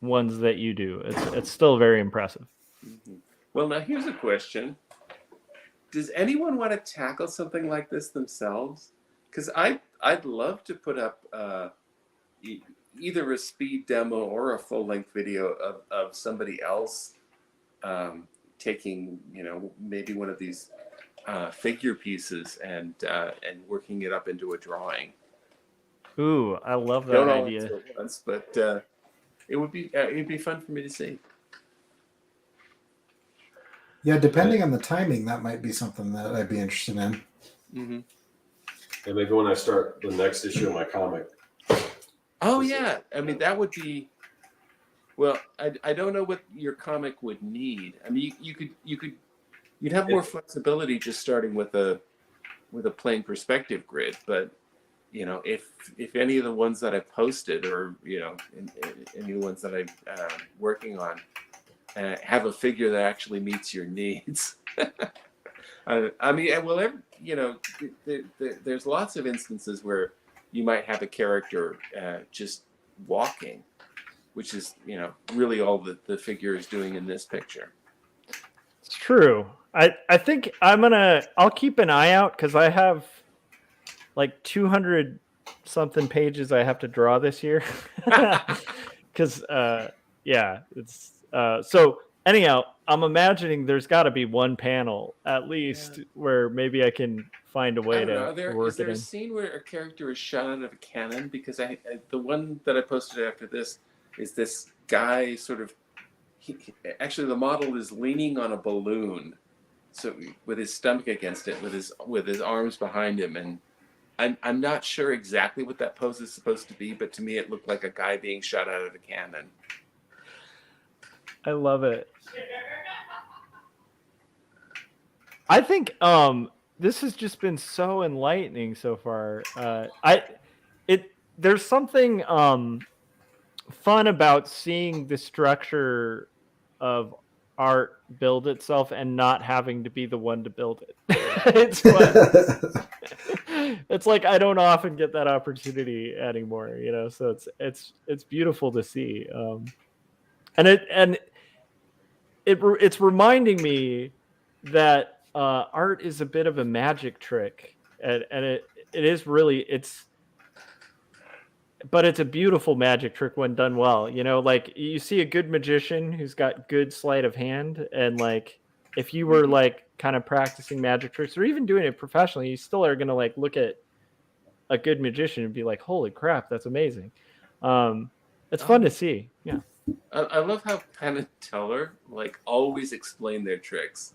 ones that you do. It's still very impressive. Mm-hmm. Well, now here's a question. Does anyone want to tackle something like this themselves? Because I'd love to put up either a speed demo or a full-length video of somebody else taking, maybe one of these figure pieces and working it up into a drawing. Ooh, I love that idea. Once, but it'd be fun for me to see. Yeah, depending on the timing, that might be something that I'd be interested in. Mm-hmm. And maybe when I start the next issue of my comic. Oh yeah, I mean that would be. Well, I don't know what your comic would need. I mean, you'd have more flexibility just starting with a plain perspective grid. But if any of the ones that I posted or any of the ones that I'm working on have a figure that actually meets your needs. I mean, well, there's lots of instances where you might have a character just walking, which is really all that the figure is doing in this picture. It's true. I think I'll keep an eye out because I have like 200 something pages I have to draw this year. Because it's so anyhow, I'm imagining there's got to be one panel at least where maybe I can find a way to work it in. Is there a scene where a character is shot out of a cannon? Because the one that I posted after this is this guy sort of. Actually, the model is leaning on a balloon, so with his stomach against it, with his arms behind him, and I'm not sure exactly what that pose is supposed to be, but to me it looked like a guy being shot out of a cannon. I love it. I think this has just been so enlightening so far. There's something fun about seeing the structure of art build itself and not having to be the one to build it. It's fun. It's like I don't often get that opportunity anymore, so it's beautiful to see. And it's reminding me that art is a bit of a magic trick, and it is really but it's a beautiful magic trick when done well. Like you see a good magician who's got good sleight of hand, and like if you were like kind of practicing magic tricks or even doing it professionally, you still are gonna like look at a good magician and be like, "Holy crap, that's amazing!" It's fun to see. Yeah, I love how Penn and Teller like always explain their tricks,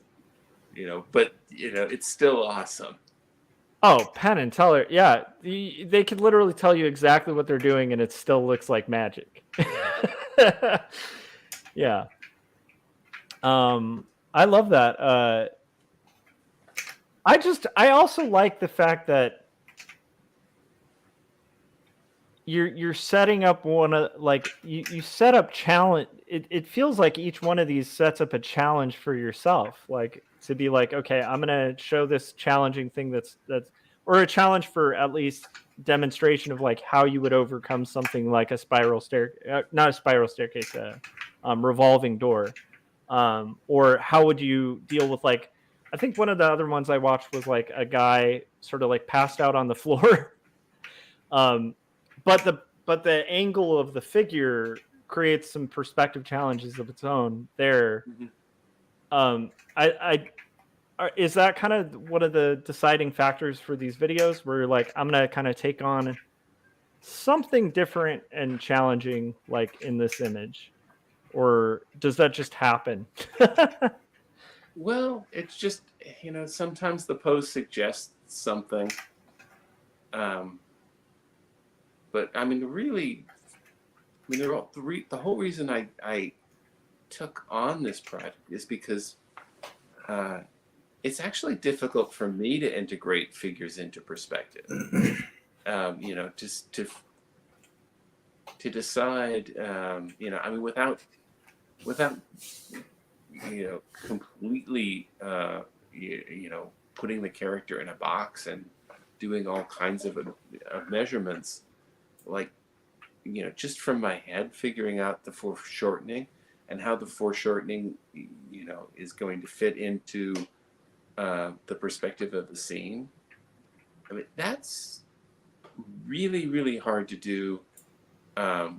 but it's still awesome. Oh, Penn and Teller, yeah, they could literally tell you exactly what they're doing, and it still looks like magic. Yeah, I love that. I also like the fact that you're setting up one of like you set up challenge. It feels like each one of these sets up a challenge for yourself, like to be like, okay, I'm gonna show this challenging thing that's or a challenge for at least demonstration of like how you would overcome something like a spiral stair, not a spiral staircase, revolving door, or how would you deal with like. I think one of the other ones I watched was like a guy sort of like passed out on the floor. um, but the angle of the figure creates some perspective challenges of its own there. Mhm. Is that kind of one of the deciding factors for these videos where you're like, I'm gonna kind of take on something different and challenging like in this image, or does that just happen? Well, it's just, sometimes the pose suggests something. But I mean, really, they're all the whole reason I took on this project is because it's actually difficult for me to integrate figures into perspective. Just to decide, I mean, without completely, putting the character in a box and doing all kinds of measurements, like, just from my head, figuring out the foreshortening and how the foreshortening, is going to fit into the perspective of the scene. I mean, that's really, really hard to do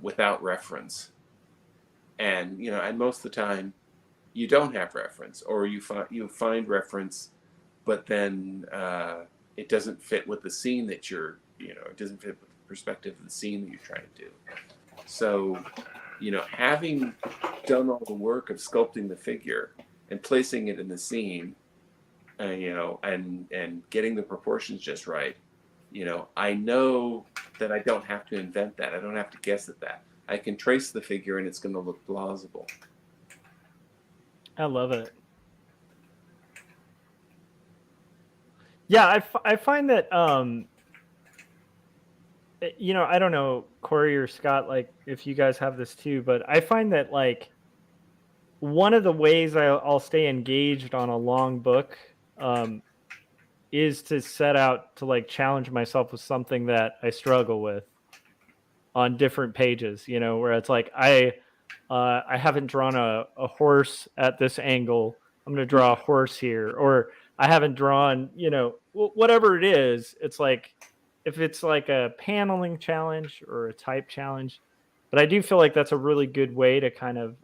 without reference. And, and most of the time you don't have reference, or you find reference, but then it doesn't fit with the scene that it doesn't fit with the perspective of the scene that you're trying to do. So, having done all the work of sculpting the figure and placing it in the scene, and getting the proportions just right, I know that I don't have to invent that. I don't have to guess at that. I can trace the figure and it's going to look plausible. I love it. Yeah, I find that I don't know, Corey or Scott, like if you guys have this too, but I find that like one of the ways I'll stay engaged on a long book is to set out to like challenge myself with something that I struggle with on different pages, where it's like I haven't drawn a horse at this angle. I'm going to draw a horse here, or I haven't drawn, whatever it is. It's like, if it's like a paneling challenge or a type challenge, but I do feel like that's a really good way to kind of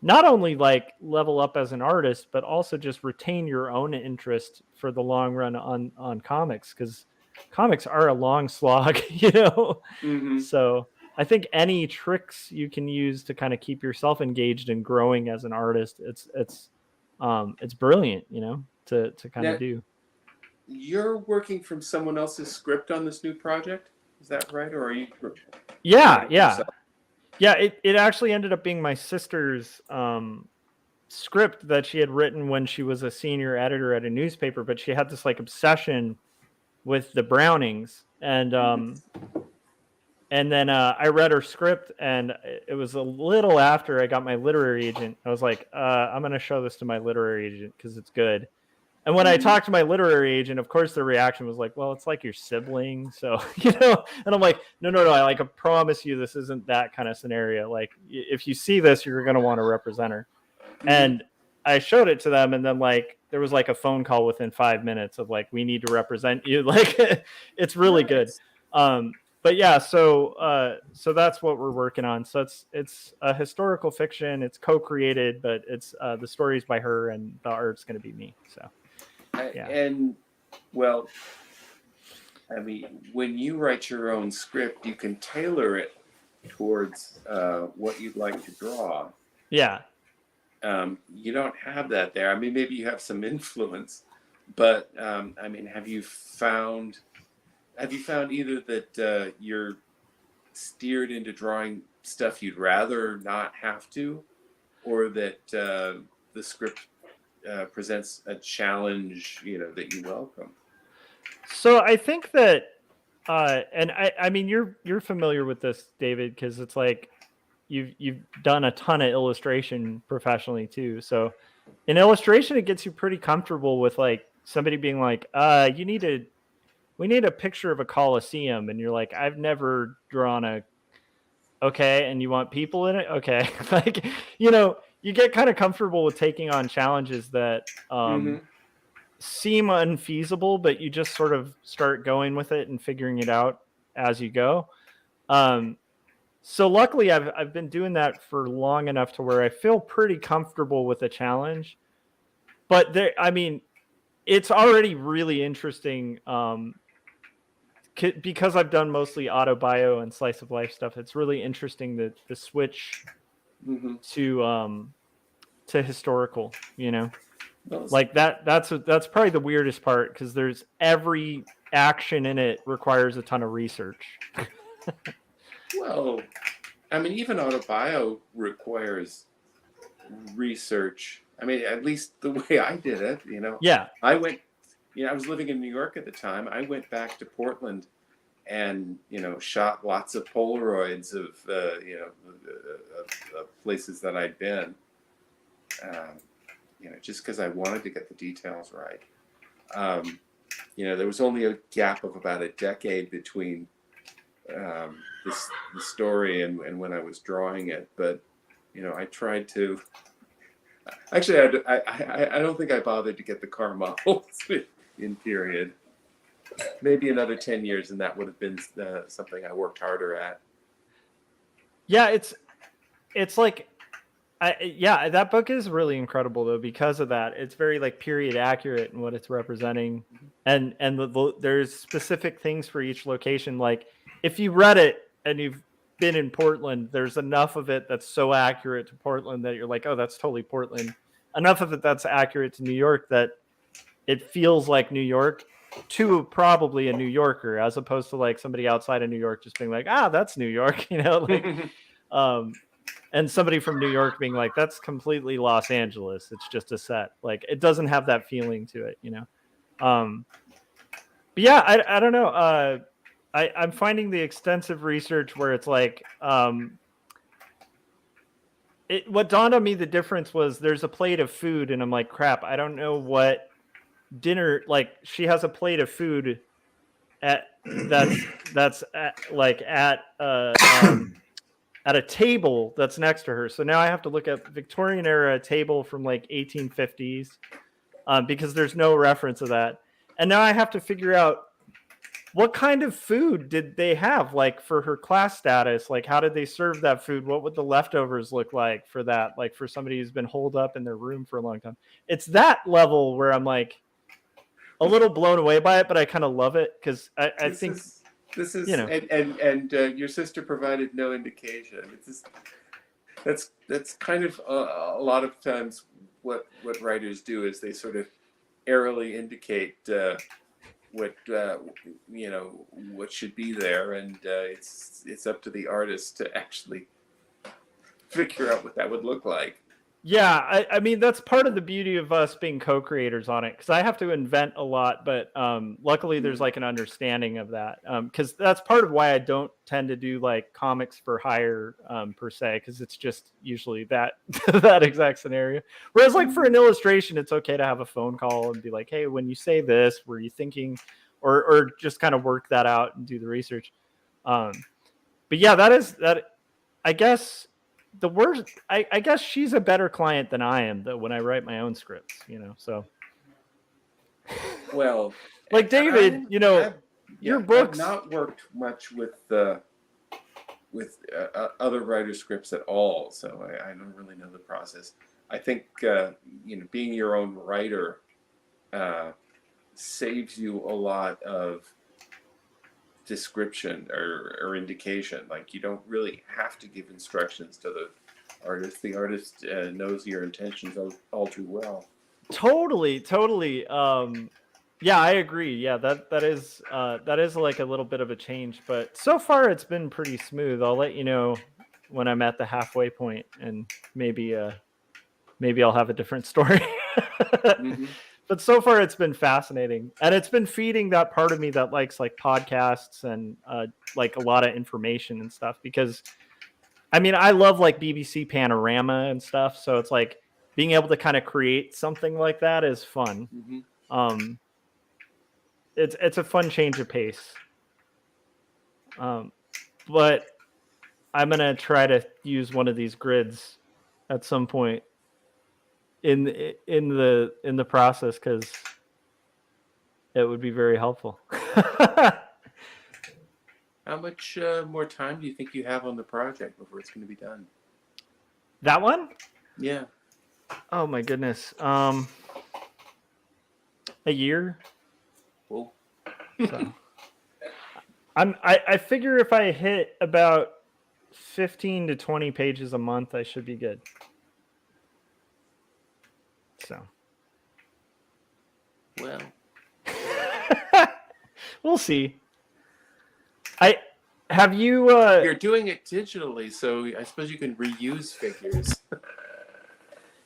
not only like level up as an artist, but also just retain your own interest for the long run on comics, because comics are a long slog, Mm-hmm. So I think any tricks you can use to kind of keep yourself engaged and growing as an artist, it's brilliant, to kind Now, of do. you're working from someone else's script on this new project, is that right, or are you? Yeah. Yourself? Yeah, it actually ended up being my sister's script that she had written when she was a senior editor at a newspaper, but she had this like obsession with the Brownings, and then I read her script, and it was a little after I got my literary agent. I was like, I'm going to show this to my literary agent because it's good. And when I talked to my literary agent, of course, the reaction was like, well, it's like your sibling. So, and I'm like, no. I promise you, this isn't that kind of scenario. Like, if you see this, you're going to want to represent her. Mm-hmm. And I showed it to them. And then like, there was like a phone call within 5 minutes of like, we need to represent you. Like, it's really good. But yeah, so that's what we're working on. So it's a historical fiction. It's co-created, but it's the story's by her and the art's going to be me. So. Yeah. And well, I mean, when you write your own script, you can tailor it towards what you'd like to draw. Yeah. You don't have that there. I mean, maybe you have some influence, but I mean, have you found either that you're steered into drawing stuff you'd rather not have to, or that the script presents a challenge, that you welcome? So I think that And I mean, you're familiar with this, David, because it's like you've done a ton of illustration professionally too. So in illustration, it gets you pretty comfortable with like somebody being like, we need a picture of a Coliseum, and you're like, I've never drawn a. Okay, and you want people in it? Okay, like you get kind of comfortable with taking on challenges that seem unfeasible, but you just sort of start going with it and figuring it out as you go. So luckily, I've been doing that for long enough to where I feel pretty comfortable with the challenge. But I mean, it's already really interesting because I've done mostly auto bio and slice of life stuff. It's really interesting the switch to historical. Like that's probably the weirdest part, because there's every action in it requires a ton of research. Well, I mean, even autobio requires research. I mean, at least the way I did it, Yeah. I went, I was living in New York at the time. I went back to Portland and, shot lots of Polaroids of, of places that I'd been, just because I wanted to get the details right. There was only a gap of about a decade between the story and when I was drawing it, but I tried to. Actually, I don't think I bothered to get the car models in period. Maybe another 10 years, and that would have been something I worked harder at. Yeah, it's like, that book is really incredible though because of that. It's very like period accurate in what it's representing, and there's specific things for each location. Like if you read it and you've been in Portland, there's enough of it that's so accurate to Portland that you're like, oh, that's totally Portland. Enough of it that's accurate to New York that it feels like New York to probably a New Yorker, as opposed to like somebody outside of New York just being like, that's New York, and somebody from New York being like, that's completely Los Angeles. It's just a set. Like it doesn't have that feeling to it, But yeah, I don't know. I'm finding the extensive research where it's like, what dawned on me, the difference was there's a plate of food and I'm like, crap, I don't know what dinner, like she has a plate of food that's at a table that's next to her. So now I have to look at Victorian era table from like 1850s because there's no reference of that. And now I have to figure out what kind of food did they have, like for her class status? Like, how did they serve that food? What would the leftovers look like for that? Like for somebody who's been holed up in their room for a long time. It's that level where I'm like a little blown away by it, but I kind of love it because I think this is and your sister provided no indication. That's kind of a lot of times what writers do is they sort of airily indicate what should be there, and it's up to the artist to actually figure out what that would look like. Yeah, I mean that's part of the beauty of us being co-creators on it, because I have to invent a lot, but luckily there's like an understanding of that, because that's part of why I don't tend to do like comics for hire per se, because it's just usually that that exact scenario. Whereas like for an illustration, it's okay to have a phone call and be like, hey, when you say this, were you thinking, or just kind of work that out and do the research. But yeah, that I guess. The worst, I guess she's a better client than I am though when I write my own scripts, so. Well, like David, your books. I've not worked much with other writers' scripts at all, so I don't really know the process. I think being your own writer saves you a lot of description or indication. Like you don't really have to give instructions to the artist. The artist knows your intentions all too well. Totally. Yeah, I agree. Yeah, that is like a little bit of a change, but so far it's been pretty smooth. I'll let you know when I'm at the halfway point, and maybe I'll have a different story. But so far it's been fascinating, and it's been feeding that part of me that likes like podcasts and like a lot of information and stuff, because I mean, I love like BBC Panorama and stuff. So it's like being able to kind of create something like that is fun. Mm-hmm. It's a fun change of pace. But I'm gonna try to use one of these grids at some point in the process, because it would be very helpful. How much more time do you think you have on the project before it's going to be done? That one? Yeah. Oh my goodness. A year. Cool. So I figure if I hit about 15 to 20 pages a month, I should be good. So. Well. We'll see. Have you You're doing it digitally, so I suppose you can reuse figures.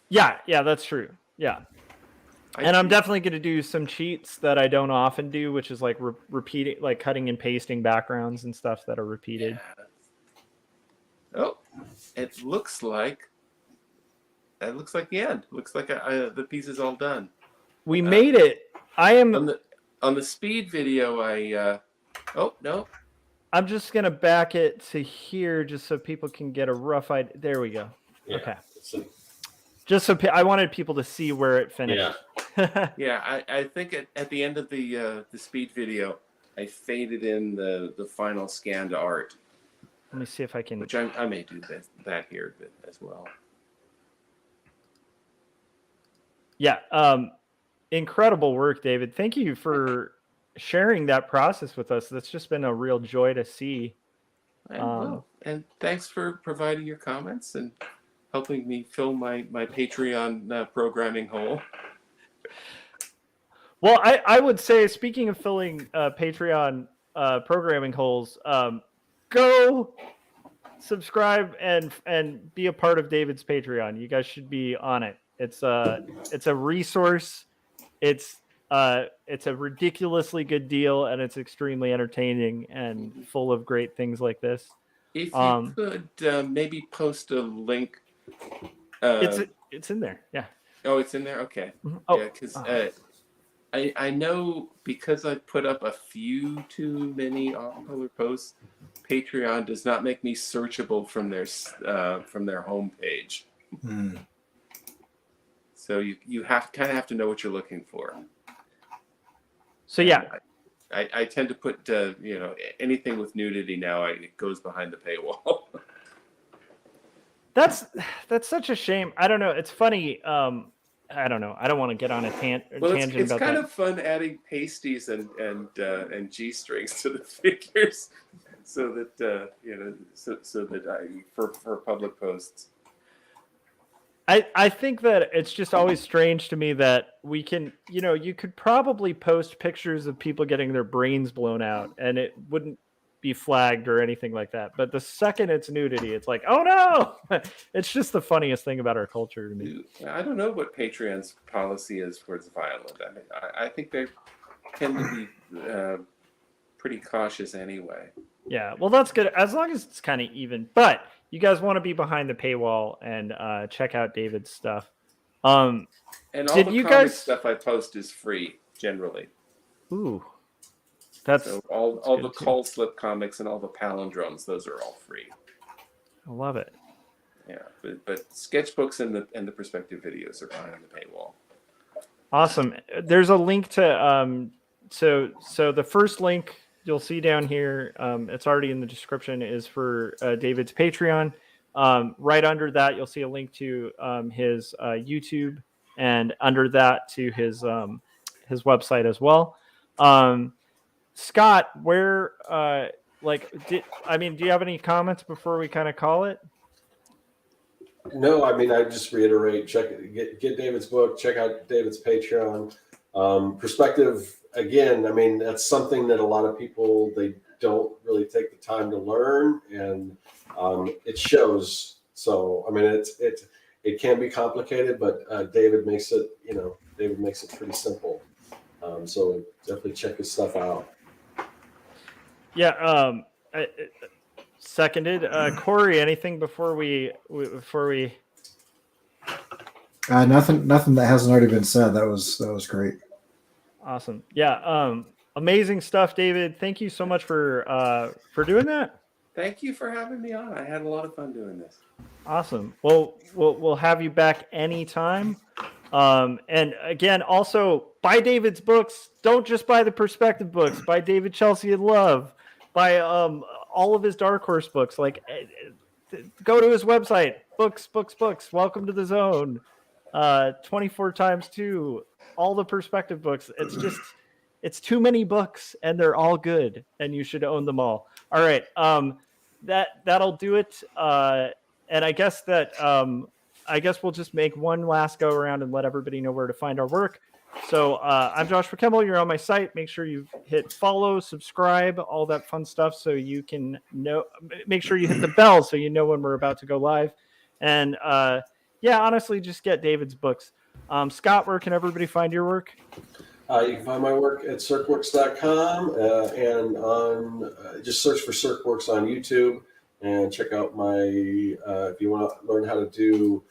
Yeah, that's true. Yeah. And I'm definitely going to do some cheats that I don't often do, which is like repeating, like cutting and pasting backgrounds and stuff that are repeated. Yeah. Oh, it looks like the end. Looks like the piece is all done. We made it. I am on the speed video. Oh no. I'm just gonna back it to here just so people can get a rough idea. There we go. Yeah, okay. Just so I wanted people to see where it finished. Yeah, I think at the end of the speed video, I faded in the final scanned art. Let me see if I can. Which I may do that here as well. Yeah. Incredible work, David. Thank you for sharing that process with us. That's just been a real joy to see. And thanks for providing your comments and helping me fill my Patreon programming hole. Well, I would say, speaking of filling Patreon programming holes, go subscribe and be a part of David's Patreon. You guys should be on it. It's a resource. It's a ridiculously good deal, and it's extremely entertaining and full of great things like this. If you could maybe post a link. It's in there. Yeah. Oh, it's in there. Okay. Mm-hmm. Oh, yeah, because I know, because I put up a few too many off-color posts, Patreon does not make me searchable from their homepage. Mm. So you have to know what you're looking for. So yeah, I tend to put anything with nudity now. It goes behind the paywall. That's such a shame. I don't know. It's funny. I don't know. I don't want to get on a tangent about that. It's kind of fun adding pasties and G-strings to the figures, so that so that for public posts. I think that it's just always strange to me that we can, you could probably post pictures of people getting their brains blown out and it wouldn't be flagged or anything like that. But the second it's nudity, it's like, oh no! It's just the funniest thing about our culture to me. I don't know what Patreon's policy is towards violence. I mean, I think they tend to be pretty cautious anyway. Yeah, well, that's good as long as it's kind of even. But you guys want to be behind the paywall and check out David's stuff. And all the comic stuff I post is free generally. Ooh, that's so all the call slip comics and all the palindromes; those are all free. I love it. Yeah, but sketchbooks and the perspective videos are behind the paywall. Awesome. There's a link to so the first link you'll see down here, it's already in the description, is for David's Patreon. Right under that, you'll see a link to his YouTube, and under that to his website as well. Scott, where do you have any comments before we kind of call it? No, I mean, I just reiterate, get David's book, check out David's Patreon. Perspective, again, I mean, that's something that a lot of people, they don't really take the time to learn, and it shows. So, I mean, it can be complicated, but David makes it, David makes it pretty simple. So definitely check his stuff out. Yeah. Seconded. Corey, anything before we? Nothing that hasn't already been said. That was great. Awesome. Yeah. Amazing stuff, David. Thank you so much for doing that. Thank you for having me on. I had a lot of fun doing this. Awesome. Well, we'll have you back anytime. And again, also buy David's books. Don't just buy the perspective books. Buy David Chelsea and Love. Buy all of his Dark Horse books. Like, go to his website. Books. Welcome to the Zone. 24x2. All the perspective books. It's too many books, and they're all good, and you should own them all. All right. That'll do it. And I guess we'll just make one last go around and let everybody know where to find our work. So I'm Joshua Kimball. You're on my site. Make sure you hit follow, subscribe, all that fun stuff, so you can know. Make sure you hit the bell so you know when we're about to go live. And honestly, just get David's books. Scott, where can everybody find your work? You can find my work at circworks.com and on just search for Circworks on YouTube and check out my if you want to learn how to do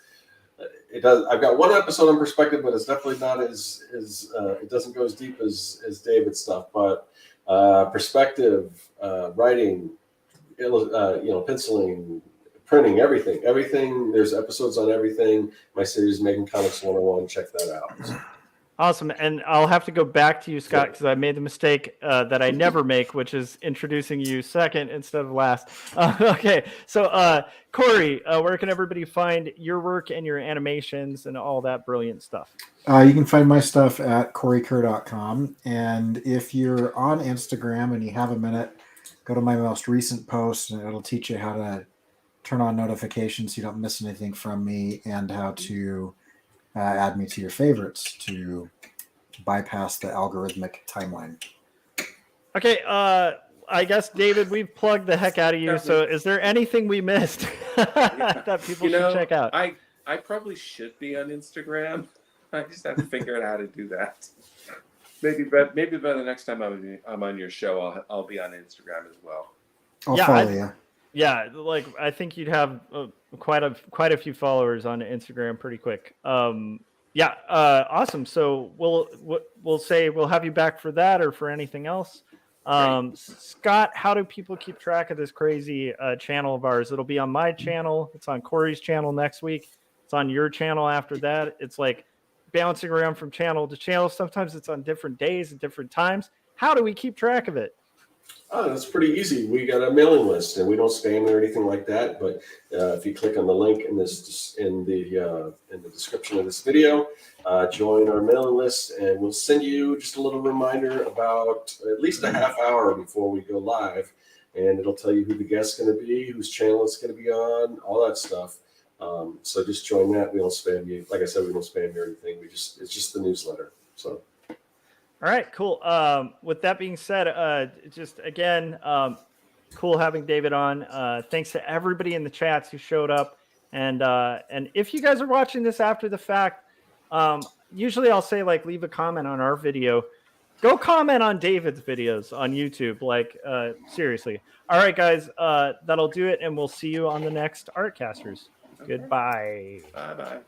it. I've got one episode on perspective, but it's definitely not as it doesn't go as deep as David's stuff. But perspective, writing, penciling, printing, everything. There's episodes on everything. My series Making Comics 101. Check that out. Awesome. And I'll have to go back to you, Scott, because I made the mistake that I never make, which is introducing you second instead of last. Okay. So, Corey, where can everybody find your work and your animations and all that brilliant stuff? You can find my stuff at CoreyKerr.com. And if you're on Instagram and you have a minute, go to my most recent post, and it'll teach you how to turn on notifications so you don't miss anything from me, and how to add me to your favorites to bypass the algorithmic timeline. Okay, I guess, David, we've plugged the heck out of you. So is there anything we missed that people should check out? I probably should be on Instagram. I just have to figure out how to do that. Maybe by the next time I'm on your show, I'll be on Instagram as well. I'll follow you. Yeah, like I think you'd have quite a few followers on Instagram pretty quick. Awesome. So we'll say we'll have you back for that or for anything else. Scott, how do people keep track of this crazy channel of ours? It'll be on my channel. It's on Corey's channel next week. It's on your channel after that. It's like bouncing around from channel to channel. Sometimes it's on different days and different times. How do we keep track of it? Oh, that's pretty easy. We got a mailing list, and we don't spam or anything like that. But if you click on the link in the description of this video, join our mailing list, and we'll send you just a little reminder about at least a half hour before we go live, and it'll tell you who the guest's going to be, whose channel it's going to be on, all that stuff. So just join that. We don't spam you. Like I said, we don't spam you or anything. It's just the newsletter. So. All right, cool. With that being said, just again, cool having David on. Thanks to everybody in the chats who showed up. And if you guys are watching this after the fact, usually I'll say, like, leave a comment on our video. Go comment on David's videos on YouTube. Like, seriously. All right, guys, that'll do it. And we'll see you on the next Artcasters. Okay. Goodbye. Bye-bye.